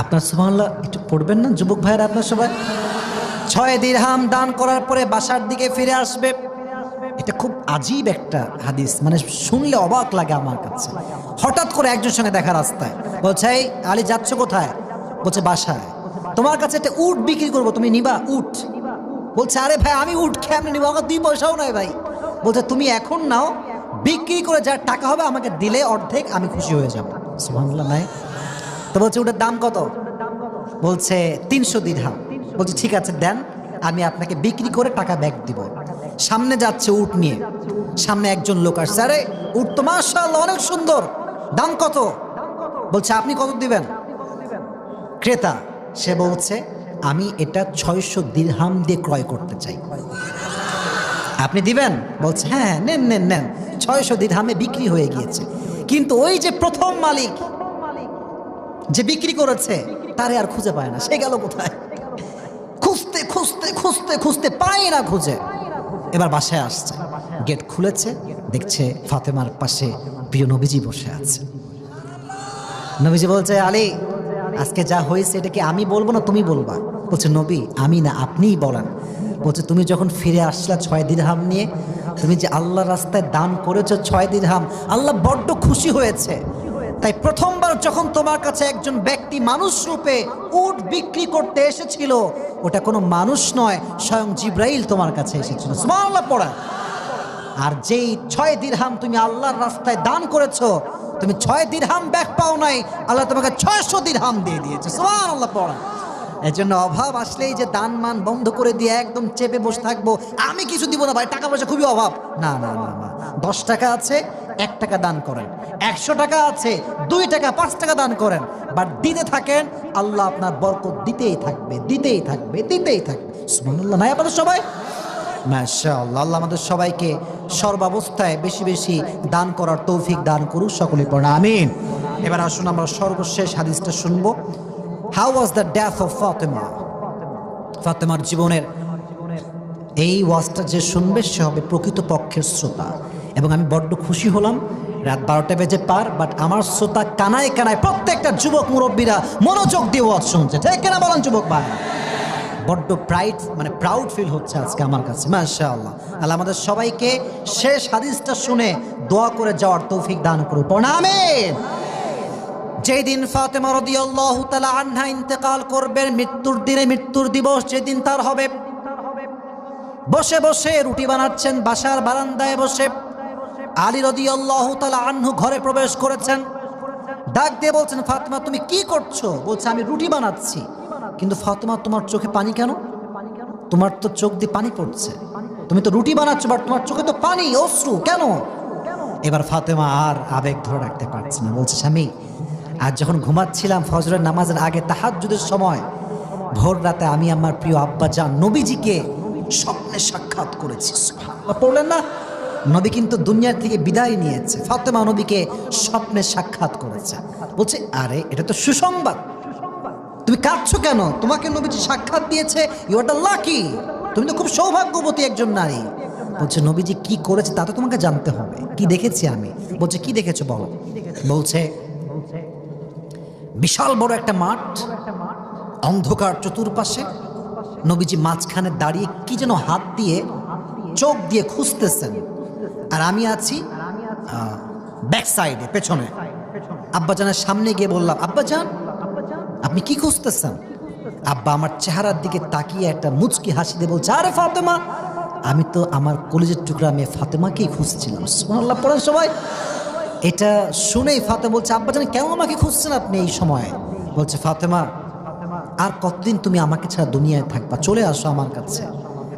আপনার সুবহানাল্লাহ একটু পড়বেন না যুবক ভাইরা? আপনার সবাই 6 দিরহাম দান করার পরে বাসার দিকে ফিরে আসবে। এটা খুব আজীব একটা হাদিস, মানে শুনলে অবাক লাগে আমার কাছে। হঠাৎ করে একজনের সঙ্গে দেখা রাস্তায়, বলছে এই আলী যাচ্ছ কোথায়? বলছে বাসায়। তোমার কাছে একটা উট বিক্রি করবো, তুমি নিবা উট? বলছে আরে ভাই আমি উট কেমনে নিবো, আমার 2 পয়সাও নাই ভাই। বলছে তুমি এখন নাও, বিক্রি করে যা টাকা হবে আমাকে দিলে অর্ধেক আমি খুশি হয়ে যাবো। সুবহানাল্লাহ নাই? তো বলছে ওটার দাম কত? বলছে 300 দিরহাম। বলছে ঠিক আছে দেন, আমি আপনাকে বিক্রি করে টাকা ব্যাক দিব। সামনে যাচ্ছে উট নিয়ে, সামনে একজন লোক আসছে, আরে উট তো মাশাআল্লাহ অনেক সুন্দর, দাম কত? বলছে আপনি কত দিবেন? ক্রেতা সে বলছে আমি এটা 600 দিরহাম দিয়ে ক্রয় করতে চাই। আপনি দিবেন? বলছে হ্যাঁ নেন নেন নেন। 600 দিরহামে বিক্রি হয়ে গিয়েছে। কিন্তু ওই যে প্রথম মালিক যে বিক্রি করেছে তারে আর খুঁজে পায় না, সে গেল কোথায়? খুঁজতে খুঁজতে খুঁজতে খুঁজতে পায় না খুঁজে। এবার বাসায় আসছে, গেট খুলেছে, দেখছে ফাতেমার পাশে প্রিয় নবীজি বসে আছে। নবীজি বলছে আলী, আজকে যা হয়েছে এটা কি আমি বলবো না তুমি বলবা? বলছে নবী আমি না, আপনিই বলেন। বলছে তুমি যখন ফিরে আসলা 6 দিরহাম নিয়ে, তুমি যে আল্লাহর রাস্তায় দান করেছো 6 দিরহাম, আল্লাহ বড্ড খুশি হয়েছে। তাই প্রথমবার যখন তোমার কাছে একজন ব্যক্তি মানুষ রূপে উট বিক্রি করতে এসেছিল, ওটা কোনো মানুষ নয়, স্বয়ং জিব্রাইল তোমার কাছে এসেছিল। সুবহানাল্লাহ পড়া। আর যেই 6 দিরহাম তুমি আল্লাহর রাস্তায় দান করেছো, তুমি 6 দিরহাম ব্যাক পাও নাই, আল্লাহ তোমাকে 600 দিরহাম দিয়ে দিয়েছে। সুবহানাল্লাহ পড়া। এই জন্য অভাব আসলেই যে দান মান বন্ধ করে দিয়ে একদম চেপে বসে থাকবো, আমি কিছু দিব না ভাই, টাকা পয়সা খুবই অভাব, না না না না। 10 টাকা আছে 1 টাকা দান করেন, 100 টাকা আছে 2 টাকা 5 টাকা দান করেন, বাট দিতে থাকেন, আল্লাহ আপনার বরকত দিতেই থাকবে দিতেই থাকবে দিতেই থাকবে। সুবহানাল্লাহ। নাই আপনাদের সবাই? মাশাআল্লাহ। আল্লাহ আমাদের সবাইকে সর্বাবস্থায় বেশি বেশি দান করার তৌফিক দান করুক, সকলে পড়ে আমিন। এবার আসুন আমরা সর্বশেষ হাদিসটা শুনবো। How was the death of Fatema? ফাতেমার জীবনের এই ওয়াজটা যে শুনবে সে হবে প্রকৃত পক্ষের শ্রোতা। এবং আমি বড্ড খুশি হলাম, রাত 12টা বেজে পার, বাট আমার শ্রোতা কানায় কানায় প্রত্যেকটা যুবক মুরব্বীরা মনোযোগ দিয়ে ওয়াজ শুনছে, ঠিক কিনা বলেন যুবক ভাই? বড্ড প্রাউড ফিল হচ্ছে আজকে আমার কাছে। মাশাআল্লাহ। আল্লাহ আমাদের সবাইকে শেষ হাদিসটা শুনে দোয়া করে যাওয়ার তৌফিক দান করুন, আমিন। যেই দিন ফাতেমা রাদিয়াল্লাহু তাআলা আনহা ইন্তেকাল করবেন, মৃত্যুর দিনে, মৃত্যুর দিবস যেদিন তার হবে, বসে বসে রুটি বানাচ্ছেন বাসার বারান্দায় বসে। আলী রাদিয়াল্লাহু তাআলা আনহু ঘরে প্রবেশ করেছেন, ডাক দিয়ে বলছেন ফাতেমা তুমি কি করছো? বলছে আমি রুটি বানাচ্ছি। কিন্তু ফাতেমা তোমার চোখে পানি কেন? তোমার তো চোখ দিয়ে পানি পড়ছে, তুমি তো রুটি বানাচ্ছো, বাট তোমার চোখে তো পানি, অশ্রু কেন? এবার ফাতেমা আর আবেগ ধরে রাখতে পারছে না, বলছে স্বামী আজ যখন ঘুমাচ্ছিলাম ফজরের নামাজের আগে তাহাজ্জুদের সময়, ভোর রাতে আমি আমার প্রিয় আব্বাজান নবীজিকে স্বপ্নে সাক্ষাৎ করেছি। সুবহানাল্লাহ পড়লেন না? নবী কিন্তু দুনিয়ার থেকে বিদায় নিয়েছে, ফাতেমা নবীকে স্বপ্নে সাক্ষাৎ করেছে। বলছে আরে এটা তো সুসংবাদ, তুমি কাঁদছো কেন? তোমাকে নবীজি সাক্ষাৎ দিয়েছে, ইউ আর দ্য লাকি, তুমি তো খুব সৌভাগ্যবতী একজন নারী। বলছে নবীজি কি করেছে তা তো তোমাকে জানতে হবে, কি দেখেছি আমি? বলছে কি দেখেছো বলো? বলছে বিশাল বড় একটা মাঠ, অন্ধকার চতুর্পাশে, নবীজি মাঝখানে দাঁড়িয়ে কি যেন হাত দিয়ে চোখ দিয়ে খুঁজতেছেন, আর আমি আছি ব্যাক সাইডে পেছনে। আব্বাজানের সামনে গিয়ে বললাম আব্বাজান আপনি কি খুঁজতেছেন? আব্বা আমার চেহারার দিকে তাকিয়ে একটা মুচকি হাসি দিয়ে বলছে আরে ফাতেমা, আমি তো আমার কলেজের টুকরা মেয়ে ফাতেমাকেই খুঁজছিলাম। সুবহানাল্লাহ পড়েন সবাই। এটা শুনেই ফাতেমা বলছে আব্বাজান কেন আমাকে খুঁজছেন আপনি এই সময়? বলছে ফাতেমা আর কতদিন তুমি আমাকে ছাড়া দুনিয়ায় থাকবা, চলে আসো আমার কাছে,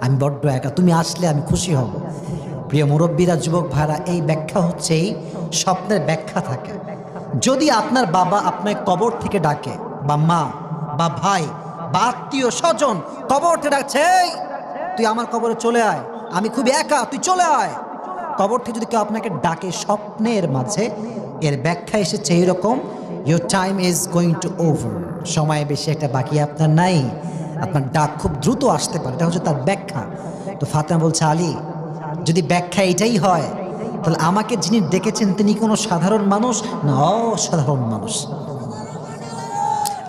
আমি বড্ড একা, তুমি আসলে আমি খুশি হব। প্রিয় মুরব্বীরা, যুবক ভাইরা, এই ব্যাখ্যা হচ্ছে এই স্বপ্নের ব্যাখ্যা থাকে। যদি আপনার বাবা আপনার কবর থেকে ডাকে, বা মা বা ভাই বা আত্মীয় স্বজন কবর থেকে ডাকছে এই তুই আমার কবরে চলে আয়, আমি খুব একা, তুই চলে আয়, কবর থেকে যদি কেউ আপনাকে ডাকে স্বপ্নের মাঝে, এর ব্যাখ্যা এসেছে এইরকম, your time is going to over, সময় বেশি একটা বাকি আপনার নাই, আপনার ডাক খুব দ্রুত আসতে পারে, এটা হচ্ছে তার ব্যাখ্যা। তো ফাতেমা বলছে আলী যদি ব্যাখ্যা এটাই হয়, তাহলে আমাকে যিনি ডেকেছেন তিনি কোনো সাধারণ মানুষ না অসাধারণ মানুষ?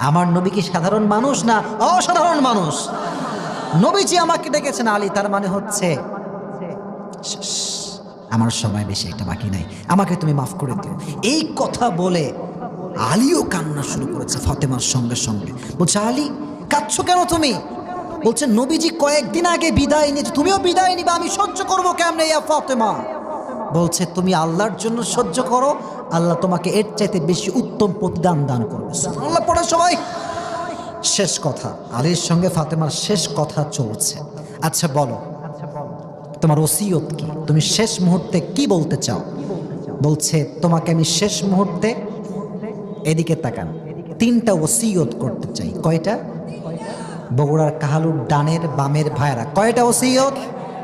আমার নবী কি সাধারণ মানুষ না অসাধারণ মানুষ? নবীজি আমাকে ডেকেছেন আলী, তার মানে হচ্ছে আমার সময় বেশি একটা বাকি নাই, আমাকে তুমি মাফ করে দিও। এই কথা বলে আলীও কান্না শুরু করেছে ফাতেমার সঙ্গে সঙ্গে। বলছে আলী কাঁদছো কেন তুমি? বলছে নবীজি কয়েকদিন আগে বিদায় নিয়েছে, তুমিও বিদায় নিবে, আমি সহ্য করবো কেমনে ইয়া ফাতেমা? বলছে তুমি আল্লাহর জন্য সহ্য করো, আল্লাহ তোমাকে এর চাইতে বেশি উত্তম প্রতিদান দান করবে। সুবহানাল্লাহ পড়ে সবাই। শেষ কথা, আলীর সঙ্গে ফাতেমার শেষ কথা চলছে। আচ্ছা বলো তোমার ওসিয়ত কি, তুমি শেষ মুহূর্তে কি বলতে চাও? বলছে তোমাকে আমি শেষ মুহূর্তে, এদিকে তাকান, 3টা ওসিয়ত করতে চাই। কয়টা? বগুড়ার কাহালুর ডানের বামের ভাইরা, কয়টা ওসিয়ত?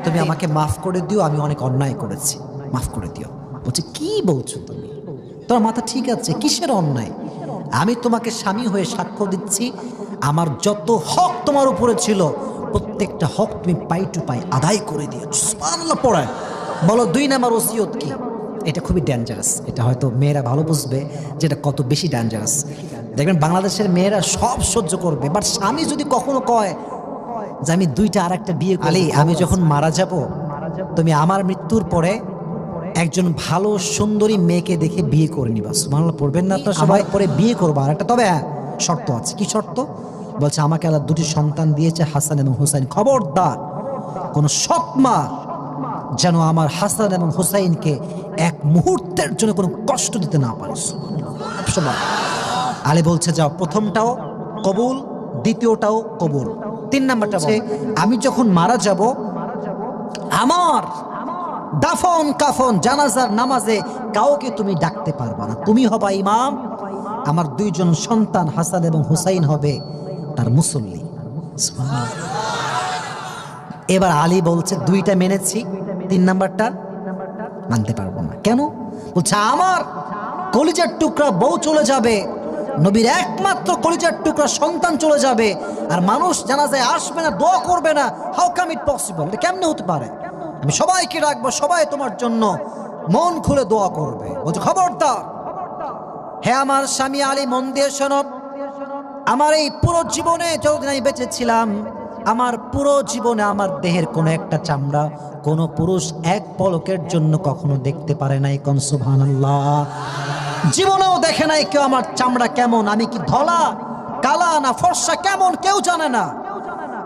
তুমি আমাকে মাফ করে দিও, আমি অনেক অন্যায় করেছি, মাফ করে দিও। বলছে কি বলছো তুমি, তোমার মাথা ঠিক আছে? কিসের অন্যায়? আমি তোমাকে স্বামী হয়ে সাক্ষ্য দিচ্ছি, আমার যত হক তোমার উপরে ছিল প্রত্যেকটা হক তুমি পাই টু পাই আদায় করে দিয়েছো। সুবহানাল্লাহ পড়ায়। বলো 2 নাম্বার ওসিয়ত কি? এটা খুবই ডেঞ্জারাস। এটা হয়তো মেয়েরা ভালো বুঝবে যে এটা কত বেশি ডেঞ্জারাস। দেখবেন বাংলাদেশের মেয়েরা সব সহ্য করবে, বাট স্বামী যদি কখনো কয় যে আমি 2টা আর একটা বিয়ে করি, আলী আমি যখন মারা যাব তুমি আমার মৃত্যুর পরে একজন ভালো সুন্দরী মেয়েকে দেখে বিয়ে করে নিবা। সুবহানাল্লাহ পড়বেন না তো সবাই? পরে বিয়ে করবো আর একটা, তবে হ্যাঁ শর্ত আছে। কি শর্ত? বলছে আমাকে আল্লাহ 2টি সন্তান দিয়েছে, হাসান এবং হুসাইন। খবরদার কোন সৎ মা যেন আমার হাসান এবং হুসাইনকে এক মুহূর্তের জন্য কোনো কষ্ট দিতে না পারে। আলী বলছে যাও, প্রথমটাও কবুল, দ্বিতীয়টাও কবুল, 3 নাম্বারটা বলছে আমি যখন মারা যাব আমার দাফন কাফন জানাজার নামাজে কাউকে তুমি ডাকতে পারবা না, তুমি হবা ইমাম, আমার 2 জন সন্তান হাসান এবং হুসাইন হবে তার মুসল্লি। এবার আলী বলছে 2টা মেনেছি, 3 নাম্বারটা মানতে পারবো না। কেন? বলছে আমার কলিজার টুকরা বউ চলে যাবে, নবীর একমাত্র কলিজার টুকরা সন্তান চলে যাবে, আর মানুষ জানাজায় আসবে না, দোয়া করবে না। How come it possible? এটা কেমনে হতে পারে? আমি সবাইকে রাখবো, সবাই তোমার জন্য মন খুলে দোয়া করবে। বলছে খবরদার, হে আমার স্বামী আলী মন দিয়ে শোনো, আমার এই পুরো জীবনে যতদিন আমি বেঁচে ছিলাম, আমার পুরো জীবনে আমার দেহের কোনো একটা চামড়া কোনো পুরুষ এক পলকের জন্য কখনো দেখতে পারে নাই। কোন সুবহানাল্লাহ। জীবনেও দেখে নাই কেউ আমার চামড়া কেমন, আমি কি ধলা কালা না ফর্সা কেমন কেউ জানে না,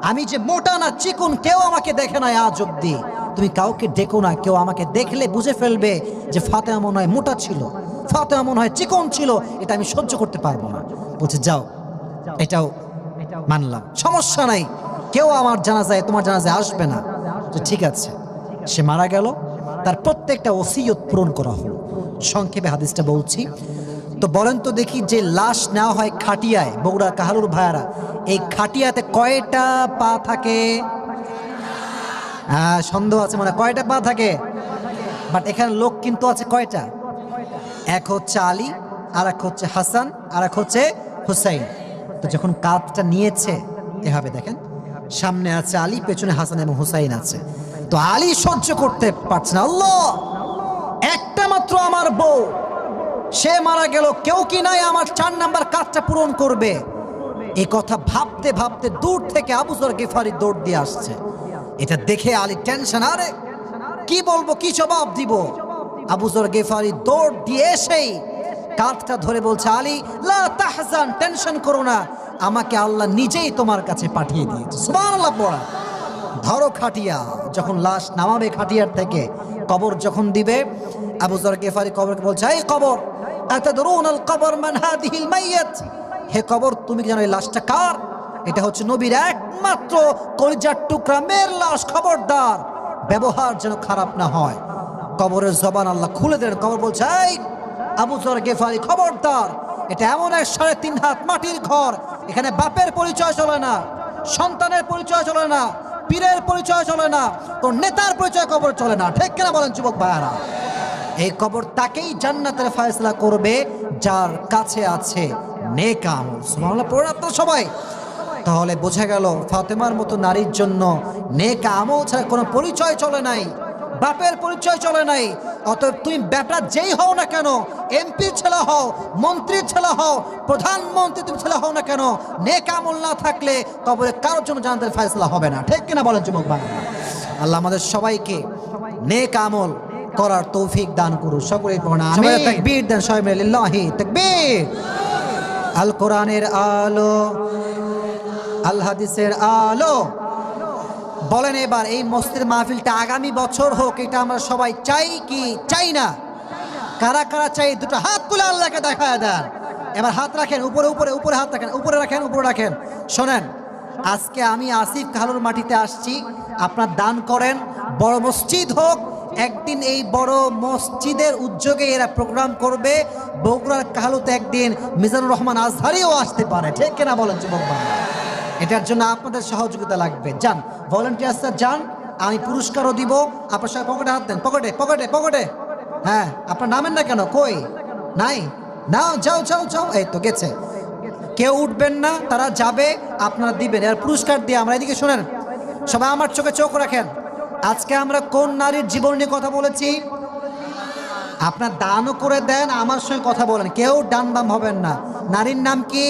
আমি যে মোটা না চিকন কেউ আমাকে দেখে নাই আজ অব্দি। তুমি কাউকে ডেকো না, কেউ আমাকে দেখলে বুঝে ফেলবে যে ফাতেমা মনে হয় মোটা ছিল, ফাতেমা মনে হয় চিকন ছিল, এটা আমি সহ্য করতে পারবো না। বলছে যাও, এটাও মানলাম, সমস্যা নাই, কেউ আমার জানাজায় তোমার জানাজায় আসবে না। তো ঠিক আছে, সে মারা গেল, তার প্রত্যেকটা ওসিয়ত পূরণ করা হলো। সংক্ষেপে হাদিসটা বলছি তো বলেন তো দেখি, যে লাশ নেওয়া হয় খাটিয়ায়, বগুড়া কাহালুর ভাইয়ারা, এই খাটিয়াতে কয়টা পা থাকে? সন্দেহ আছে মানে কয়টা পা থাকে? বাট এখানে লোক কিন্তু আছে কয়টা? এক হচ্ছে আলী, আর এক হচ্ছে হাসান, আর এক হচ্ছে হুসাইন। তো যখন কাঁধটা নিয়েছে এভাবে দেখেন, সামনে আছে আলী, পেছনে হাসান এবং হুসাইন আছে। তো আলী সহ্য করতে পারছে না, আল্লাহ একটা মাত্র আমার বউ, সে মারা গেল, কেউ কি নাই আমার 4 নাম্বার কাজটা পূরণ করবে? এই কথা ভাবতে ভাবতে দূর থেকে আবু যর গিফারি দৌড় দিয়ে আসছে। এটা দেখে আলী টেনশন, আরে কি বলবো, কি জবাব দিব? আবু যর গিফারি দৌড় দিয়ে এসেই কাঁধটা ধরে বলছে, আলী লা তাহজান, টেনশন করো না, আমাকে আল্লাহ নিজেই তোমার কাছে পাঠিয়ে দিয়েছে। সুবহানাল্লাহ পড়া। ধরো খাটিয়া। যখন লাশ নামাবে খাটিয়ার থেকে, কবর যখন দিবে, আবু যর গিফারি কবরকে বলছে, এই কবর, আতাদরুনাল কবর মান হাদিহিল মাইয়াত, হে কবর তুমি কি জানো এই লাশটা কার? এটা হচ্ছে নবীর একমাত্র কলিজার টুকরা মেয়ের লাশ, খবরদার ব্যবহার যেন খারাপ না হয়। কবরের জবান আল্লাহ খুলে দেন। কবর বলছে, এই আবু যর গিফারি খবরদার, এটা এমন এক 3.5 হাত মাটির ঘর, এখানে বাপের পরিচয় চলে না, সন্তানের পরিচয় চলে না, পীরের পরিচয় চলে না, কোন নেতার পরিচয় কবর চলে না। ঠিক কিনা বলেন যুবক ভাইয়ারা? এই কবর তাকেই জান্নাতের ফয়সালা করবে যার কাছে আছে নেক আমল। সুবহানাল্লাহ পড়ে আপনারা সবাই। তাহলে বোঝা গেল ফাতেমার মতো নারীর জন্য নেক আমল ছাড়া কোনো পরিচয় চলে নাই, বাপের পরিচয় চলে নাই। অতএব তুমি বেটা যেই হও না কেন, এমপির ছেলে হও, মন্ত্রীর ছেলে হও, প্রধানমন্ত্রী তুমি ছেলে হও না কেন, নেক আমল না থাকলে কবরে কারোর জন্য জান্নাতের ফয়সালা হবে না। ঠিক কিনা বলেন যুবক ভাই? আল্লাহ আমাদের সবাইকে নেক আমল করার তৌফিক দান করুন। সকলেই পড়ুন আমিন। তাকবীর দেন সবাই মিলে, লিল্লাহি তাকবীর। আল কোরআনের আলো, আল হাদিসের আলো। বলেন এবার এই মসজিদের মাহফিলটা আগামী বছর হোক, এটা আমরা সবাই চাই কি চাই না? কারা কারা চাই? দুটো হাত তুলে আল্লাহকে দেখায় দেন। এবার হাত রাখেন উপরে, উপরে উপরে হাত রাখেন, উপরে রাখেন, উপরে রাখেন। শোনেন, আজকে আমি আসিফ কাহালুর মাটিতে আসছি, আপনার দান করেন। বড় মসজিদ হোক, একদিন এই বড় মসজিদের উদ্যোগে এরা প্রোগ্রাম করবে। বগুড়ার কাহালুতে একদিন মিজানুর রহমান আজহারিও আসতে পারে। ঠিক কিনা বলেন যুবক ভাই? এটার জন্য আপনাদের সহযোগিতা লাগবে। যান ভলেন্টিয়ার্সরা যান, আমি পুরস্কারও দিব। আপনার সবাই পকেটে হাত দেন, পকেটে পকেটে পকেটে। হ্যাঁ, আপনার নামেন না কেন, কই নাই? নাও, যাও যাও যাও, এই তো গেছে। কেউ উঠবেন না, তারা যাবে, আপনারা দিবেন। আর পুরস্কার দিয়ে আমরা এদিকে শোনেন, সবাই আমার চোখে চোখ রাখেন। আজকে আমরা কোন নারীর জীবন নিয়ে কথা বলেছি? আপনার দানও করে দেন, আমার সঙ্গে কথা বলেন, কেউ ডান বাম হবেন না। নারীর নাম কি?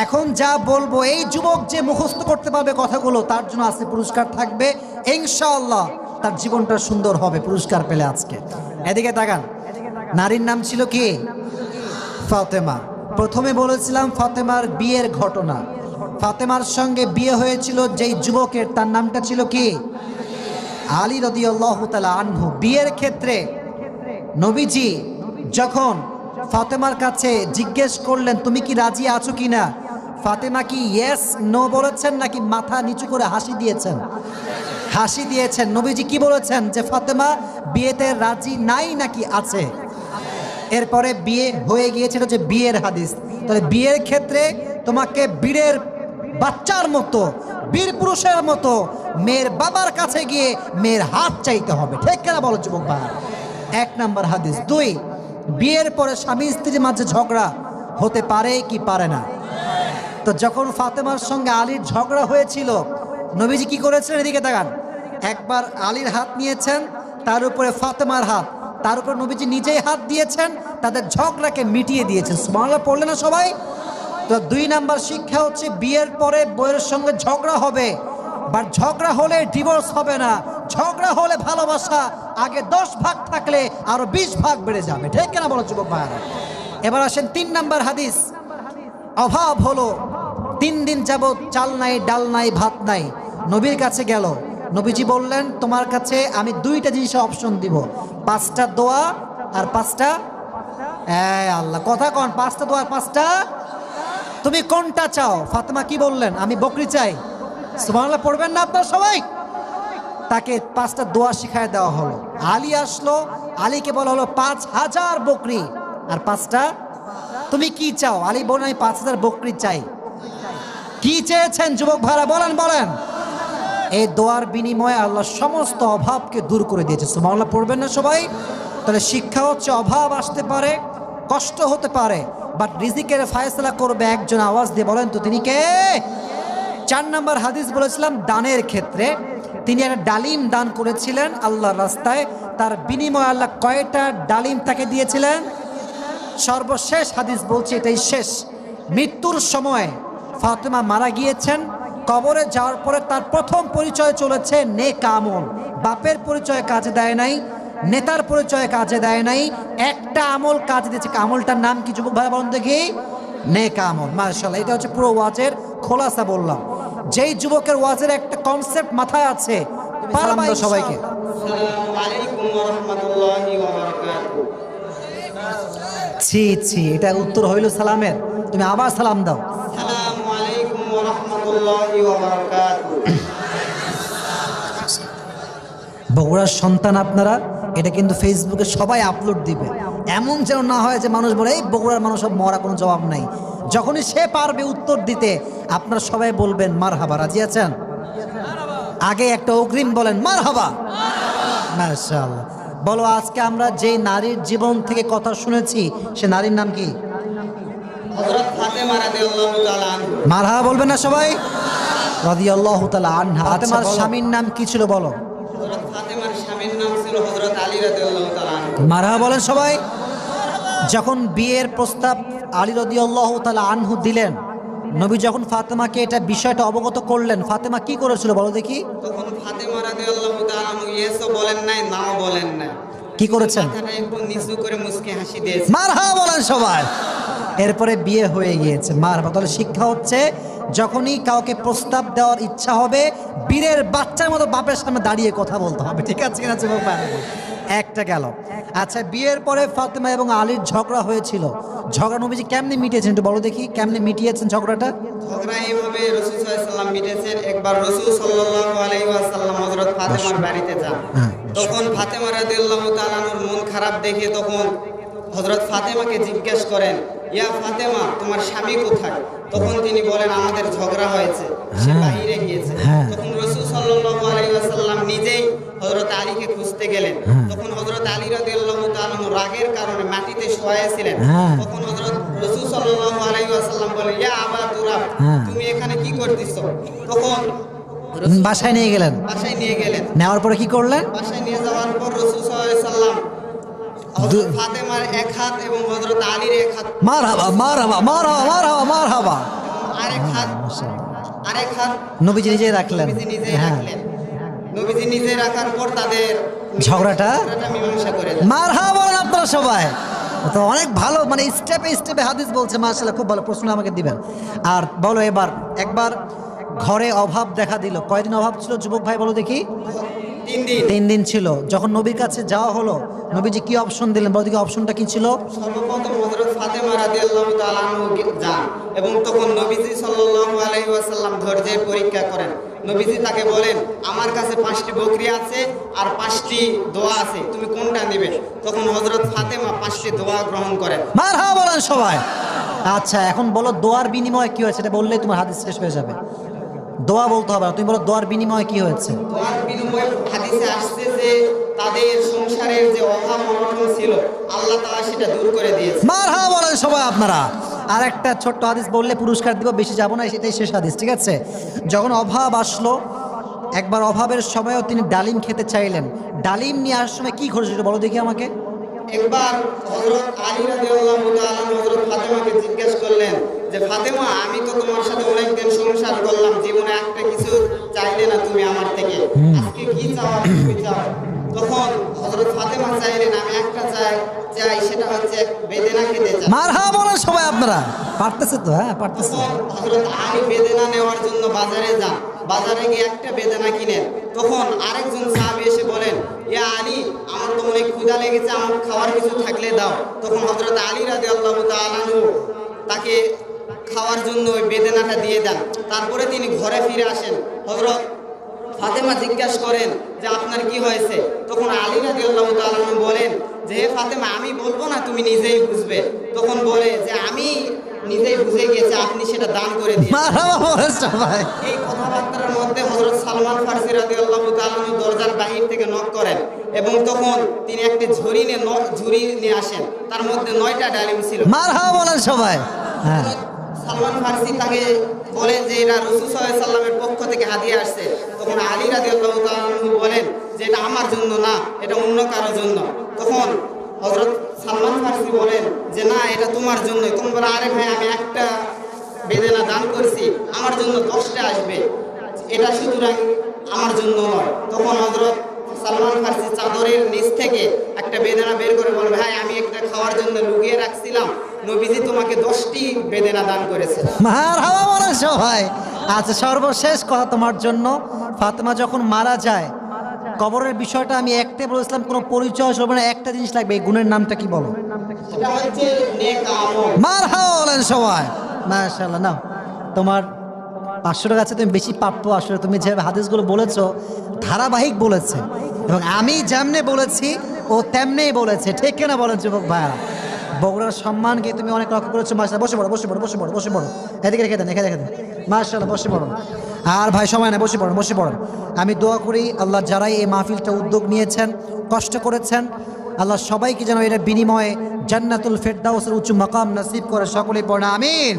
এখন যা বলবো এই যুবক যে মুখস্থ করতে পারবে কথাগুলো, তার জন্য আজকে পুরস্কার থাকবে ইনশাআল্লাহ। তার জীবনটা সুন্দর হবে পুরস্কার পেলে। আজকে এদিকে তাকান, নারীর নাম ছিল কি? ফাতেমা। প্রথমে বলেছিলাম ফাতেমার বিয়ের ঘটনা। ফাতেমার সঙ্গে বিয়ে হয়েছিল যেই যুবকের, তার নামটা ছিল কি? আলী রাদিয়াল্লাহু তাআলা আনহু। বিয়ের ক্ষেত্রে নবীজি যখন ফাতেমার কাছে জিজ্ঞেস করলেন তুমি কি রাজি আছো কিনা, ফাতেমা কি ইয়েস নো বলেছেন নাকি মাথা নিচু করে হাসি দিয়েছেন? হাসি দিয়েছেন। নবীজি কি বলেছেন যে ফাতেমা বিয়েতে রাজি নাই নাকি আছে? এরপরে বিয়ে হয়ে গিয়েছিল, যে বিয়ের হাদিস। তাহলে বিয়ের ক্ষেত্রে তোমাকে বীরের বাচ্চার মতো, বীর পুরুষের মতো মেয়ের বাবার কাছে গিয়ে মেয়ের হাত চাইতে হবে। ঠিক কেনা বলো যুবক ভাই? এক নাম্বার হাদিস। দুই, বিয়ের পরে স্বামী স্ত্রীর মাঝে ঝগড়া হতে পারে কি পারে না? তো যখন ফাতেমার সঙ্গে আলীর ঝগড়া হয়েছিল, নবীজি কি করেছিলেন? এদিকে তাকান। একবার আলীর হাত নিয়েছেন, তার উপরে ফাতেমার হাত, তার উপর নবীজি নিজেই হাত দিয়েছেন, তাদের ঝগড়াকে মিটিয়ে দিয়েছেন। সুবহানাল্লাহ পড়লেন না সবাই? তো দুই নাম্বার শিক্ষা হচ্ছে বিয়ের পরে বউয়ের সঙ্গে ঝগড়া হবে, বাট ঝগড়া হলে ডিভোর্স হবে না। ঝগড়া হলে ভালোবাসা আগে 10 ভাগ থাকলে আরো 20 ভাগ বেড়ে যাবে। ঠিক কেনা বলো যুবক ভাইরা? এবার আসেন 3 নাম্বার হাদিস। অভাব হলো, 3 দিন যাবত চাল নাই, ডাল নাই, ভাত নাই। নবীর কাছে গেল, নবীজি বললেন তোমার কাছে আমি 2টা জিনিসের অপশন দিব, 5টা দোয়া আর 5টা আল্লাহ। কথা কন, 5টা দোয়া আর 5টা, তুমি কোনটা চাও? ফাতেমা কি বললেন? আমি বকরি চাই। সুবহানাল্লাহ পড়বেন না আপনারা সবাই? তাকে 5টা দোয়া শিখায় দেওয়া হলো। আলী আসলো, আলীকে বলা হলো 5000 বকরি আর 5টা, তুমি কি চাও? আলী বলেন আমি 5000 বকরি চাই। কি চেয়েছেন যুবক ভাইরা? বলেন বলেন। এই দোয়ার বিনিময়ে আল্লাহ সমস্ত অভাবকে দূর করে দিয়েছে। সুবহানাল্লাহ পড়বেন না সবাই? তাহলে শিক্ষা হচ্ছে অভাব আসতে পারে, কষ্ট হতে পারে, বাট রিজিকের ফায়সালা করবে একজন। আওয়াজ দিয়ে বলেন তো তিনি কে? 4 নাম্বার হাদিস বলেছিলাম দানের ক্ষেত্রে। তিনি একটা ডালিম দান করেছিলেন আল্লাহর রাস্তায়, তার বিনিময়ে আল্লাহ কয়টা ডালিম তাকে দিয়েছিলেন? সর্বশেষ হাদিস বলছি, এটাই শেষ। মৃত্যুর সময় ফাতেমা মারা গিয়েছেন, কবরে যাওয়ার পরে তার প্রথম পরিচয় চলেছে নেক আমল। বাপের পরিচয় কাজে দেয় নাই, নেতার পরিচয় কাজে দেয় নাই, একটা আমল কাজে দিয়েছে। আমলটার নাম কি যুবক ভাই বলুন দেখি? নেক আমল। মাশাআল্লাহ, এটা হচ্ছে পুরো ওয়াজের খোলাসা বললাম। যেই যুবকের ওয়াজের একটা কনসেপ্ট মাথায় আছে, সালাম দাও সবাইকে। আসসালামু আলাইকুম ওয়া রাহমাতুল্লাহি ওয়া বারাকাতুহু। ছি ছি, এটা উত্তর হইল সালামের? তুমি আবার সালাম দাও। আসসালামু আলাইকুম ওয়া রাহমাতুল্লাহি ওয়া বারাকাতুহু। বগুড়ার সন্তান আপনারা, এটা কিন্তু ফেসবুকে সবাই আপলোড দিবে। এমন যেন না হয় যে মানুষ বলে এই বগুড়ার মানুষ সব মরা, কোনো জবাব নাই। যখনই সে পারবে উত্তর দিতে, আপনারা সবাই বলবেন মারহাবা। রাজি আছেন? আগে একটা অগ্রিম বলেন মারহাবা। মাশাআল্লাহ। বলো, আজকে আমরা যে নারীর জীবন থেকে কথা শুনেছি, সে নারীর নাম কি? হযরত ফাতেমা রাদিয়াল্লাহু তাআলা আনহা। মারহাবা বলবেন না সবাই? রাদিয়াল্লাহু তাআলা আনহা। ফাতেমার স্বামীর নাম কি ছিল বলো? হযরত ফাতেমার স্বামীর নাম ছিল হযরত আলী রাদিয়াল্লাহু তাআলা আনহু। মারহাবা বলেন সবাই। যখন বিয়ের প্রস্তাব আলী রাদিয়াল্লাহু তাআলা আনহু দিলেন, নবী যখন ফাতেমাকে এটা বিষয়টা অবগত করলেন, ফাতেমা কি করেছিল বলো দেখি? তখন ফাতেমা রাদিয়াল্লাহু তাআলা আনহু ইয়েসও বলেন নাই, নাও বলেন নাই। কি করেছেন? মাথাটা একটু নিচু করে মুচকি হাসি দিয়েছে। মারহাবা বলেন সবাই। এরপরে বিয়ে হয়ে গিয়েছে। মারহাবা। তাহলে শিক্ষা হচ্ছে যখনই কাউকে প্রস্তাব দেওয়ার ইচ্ছা হবে, বীরের বাচ্চার মতো বাপের সামনে দাঁড়িয়ে কথা বলতে হবে। ঠিক আছে কিনা যুবক ভাই? একটা গেল। আচ্ছা, বিয়ের পরে ফাতেমা এবং আলীর ঝগড়া হয়েছিল। ঝগড়া নবীজি কেমনে মিটিয়েছেন একটু বলো দেখি, কেমনে মিটিয়েছেন ঝগড়াটা? ঝগড়া এইভাবে রাসূল সাল্লাল্লাহু আলাইহি ওয়াসাল্লাম মিটেছেন। একবার রাসূল সাল্লাল্লাহু আলাইহি ওয়াসাল্লাম হযরত ফাতেমার বাড়িতে যান। তখন ফাতেমা রাদিয়াল্লাহু তাআলা আনহার মন খারাপ দেখে তখন হযরত ফাতেমাকে জিজ্ঞেস করেন, ইয়া ফাতেমা, তোমার স্বামী কোথায়? তখন তিনি বলেন, আমাদের ঝগড়া হয়েছে, সে বাইরে গিয়েছে। তখন রাসূল সাল্লাল্লাহু আলাইহি ওয়াসাল্লাম নিজেই হযরত আলীকে খুঁজতে গেলেন। তখন হযরত আলী রাদিয়াল্লাহু তাআলা রাগের কারণে মাটিতে শোয়াইছিলেন। তখন হযরত রাসূল সাল্লাল্লাহু আলাইহি ওয়াসাল্লাম বলেন, ইয়া আবা তুরাব, তুমি এখানে কি করতেছো? তখন বাসায় নিয়ে গেলেন। বাসায় নিয়ে গেলেন। নেওয়ার পরে কি করলেন? বাসায় নিয়ে যাওয়ার পর রাসূল সাল্লাল্লাহু আলাইহি ওয়াসাল্লাম হযরত ফাতেমার এক হাত এবং হযরত আলীর এক হাত, মারহাবা মারহাবা মারহাবা মারহাবা মারহাবা, আরেক হাত নবীজি নিজেই রাখলেন। নবীজি নিজেই রাখলেন। নবীজি নিজে রাখার পর তাদের ঝগড়াটা মীমাংসা করে দেন। মারহাবা বলেন আপনারা সবাই। তো অনেক ভালো, মানে স্টেপে স্টেপে হাদিস বলছে, মাশাআল্লাহ, খুব ভালো। প্রশ্ন আমাকে দিবেন। আর বলো, এবার একবার ঘরে অভাব দেখা দিল। কয়দিন অভাব ছিল যুবক ভাই বলো দেখি? 3 দিন। 3 দিন ছিল। যখন নবীর কাছে যাওয়া হলো, নবীজি কি অপশন দিলেন বলো দেখি? অপশনটা কি ছিল? সর্বপ্রথম হযরত ফাতেমা রাদিয়াল্লাহু তাআলা আনহু যান এবং তখন নবীজি সাল্লাল্লাহু আলাইহি ওয়াসাল্লাম ধৈর্যের পরীক্ষা করেন। নবীজি তাকে বলেন, আমার কাছে 5টি বকরি আছে আর 5টি দোয়া আছে, তুমি কোনটা নেবে? তখন হযরত ফাতেমা 5টি দোয়া গ্রহণ করেন। মারহাবা বলেন সবাই। আচ্ছা, এখন বলো দোয়ার বিনিময়ে কি হয়েছে? এটা বললেই তোমার হাদিস শেষ হয়ে যাবে। দোয়া বলতে হবে না, তুমি বলো দোয়ার বিনিময়ে কি হয়েছে? দোয়ার বিনিময়ে হাদিসে আসছে যে তাদের সংসারের যে অভাব অনটন ছিল, আল্লাহ তাআলা সেটা দূর করে দিয়েছে। মারহাবা বলেন সবাই আপনারা। আর একটা ছোট্ট হাদিস বললে পুরস্কার দিব, বেশি যাব না, সেটাই শেষ হাদিস, ঠিক আছে? যখন অভাব আসলো, একবার অভাবের সময়ও তিনি ডালিম খেতে চাইলেন। ডালিম নিয়ে আসার সময় কি ঘটেছিল বলো দেখি আমাকে? একবার হযরত আলী রাদিয়াল্লাহু তাআলা হযরত ফাতেমাকে জিজ্ঞেস করলেন যে, ফাতেমা, আমি তো তোমার সাথে অনেকদিন সংসার করলাম, জীবনে একটা কিছু চাইলে না তুমি আমার থেকে, আজকে কি চাও তুমি চাও? তখন হযরত ফাতেমা চাইলেন, আমি একটা চাই, সেটা হচ্ছে বেদেনা খেতে চাই। মারহাবা বলেন সবাই আপনারা। পারতেছে তো? হ্যাঁ, পারতেছে। তখন হযরত আলী বেদেনা নেওয়ার জন্য বাজারে যান। বাজারে গিয়ে একটা বেদেনা কিনেন। তখন আরেকজন সাহাবী এসে বলেন, ইয়া আলী, আমার তো অনেক ক্ষুধা লেগেছে, আমার খাওয়ার কিছু থাকলে দাও। তখন হযরত আলী রাদিয়াল্লাহু তাআলা আনহু তাকে খাওয়ার জন্য ওই বেদেনাটা দিয়ে দেন। তারপরে তিনি ঘরে ফিরে আসেন। হযরত ফাতেমা জিজ্ঞাসা করেন যে, আপনার কি হয়েছে? তখন আলী রাদিয়াল্লাহু তাআলা আনহু বলেন যে, হে ফাতেমা, আমি বলবো না, তুমি নিজেই বুঝবে। তখন বলে যে, আমি নিজেই বুঝে গেছি, আপনি সেটা দান করে দিন। মারহাবা বলেন সবাই। এই কথাবার্তার মধ্যে হযরত সালমান ফারসি রাদিয়াল্লাহু তাআলা আনহু দরজার বাহির থেকে নক করেন এবং তখন তিনি একটি ঝুড়ি নিয়ে আসেন। তার মধ্যে 9টা ডালিম ছিল। মারহাবা বলেন সবাই। হ্যাঁ, সালমান ফারসি তাকে বলেন যে, এটা রাসূল সাল্লাল্লাহু আলাইহি সাল্লামের পক্ষ থেকে হাদিয়া আসছে। তখন আলী রাদিয়াল্লাহু তাআলা আনহু বলেন যে, এটা আমার জন্য না, এটা অন্য কারোর জন্য। তখন হযরত সালমান ফারসি বলেন যে, না, এটা তোমার জন্যই। তখন বলে, আরে ভাই, আমি একটা বেদেনা দান করছি, আমার জন্য 10টা আসবে, এটা সুতরাং আমার জন্য নয়। তখন হযরত সালমান ফারসি চাদরের নিচ থেকে একটা বেদেনা বের করে বলে, ভাই, আমি একটা খাওয়ার জন্য লুকিয়ে রাখছিলাম, নবীজি তোমাকে 10টি বেদেনা দান করেছে। মারহাবা বলেন সবাই। আচ্ছা, সর্বশেষ কথা তোমার জন্য। ফাতেমা যখন মারা যায়, কবরের বিষয়টা আমি একটাই বলেছিলাম, কোনো পরিচয় হবে না, একটা জিনিস লাগবে। এই গুণের নামটা কি বলো? সেটা হচ্ছে নেক আমল। মারহাবা বলেন সবাই। মাশাআল্লাহ। নাও, তোমার 500 টাকা আছে, তুমি বেশি প্রাপ্য। আসলে তুমি যেভাবে হাদিসগুলো বলেছো, ধারাবাহিক বলেছে, এবং আমি যেমনে বলেছি ও তেমনেই বলেছে, ঠিক কিনা বলেন যুবক ভাইয়া? বগুড়ার সম্মানকে তুমি অনেক লক্ষ্য করেছো। মাশাআল্লাহ। বসে পড়ো, বসে পড়ো, বসে পড়ো, বসে পড়ো। এদিকে রেখে দেন, এখানে রেখে দেন। মাশাআল্লাহ, বসে পড়ো। আর ভাই, সময় না, বসে পড়ুন, বসে পড়ুন। আমি দোয়া করি আল্লাহ যারাই এই মাহফিলটা উদ্যোগ নিয়েছেন, কষ্ট করেছেন, আল্লাহ সবাইকে যেন এর বিনিময়ে জান্নাতুল ফেরদাউসের উঁচু মাকাম নসিব করে। সকলেই পড়ে আমিন।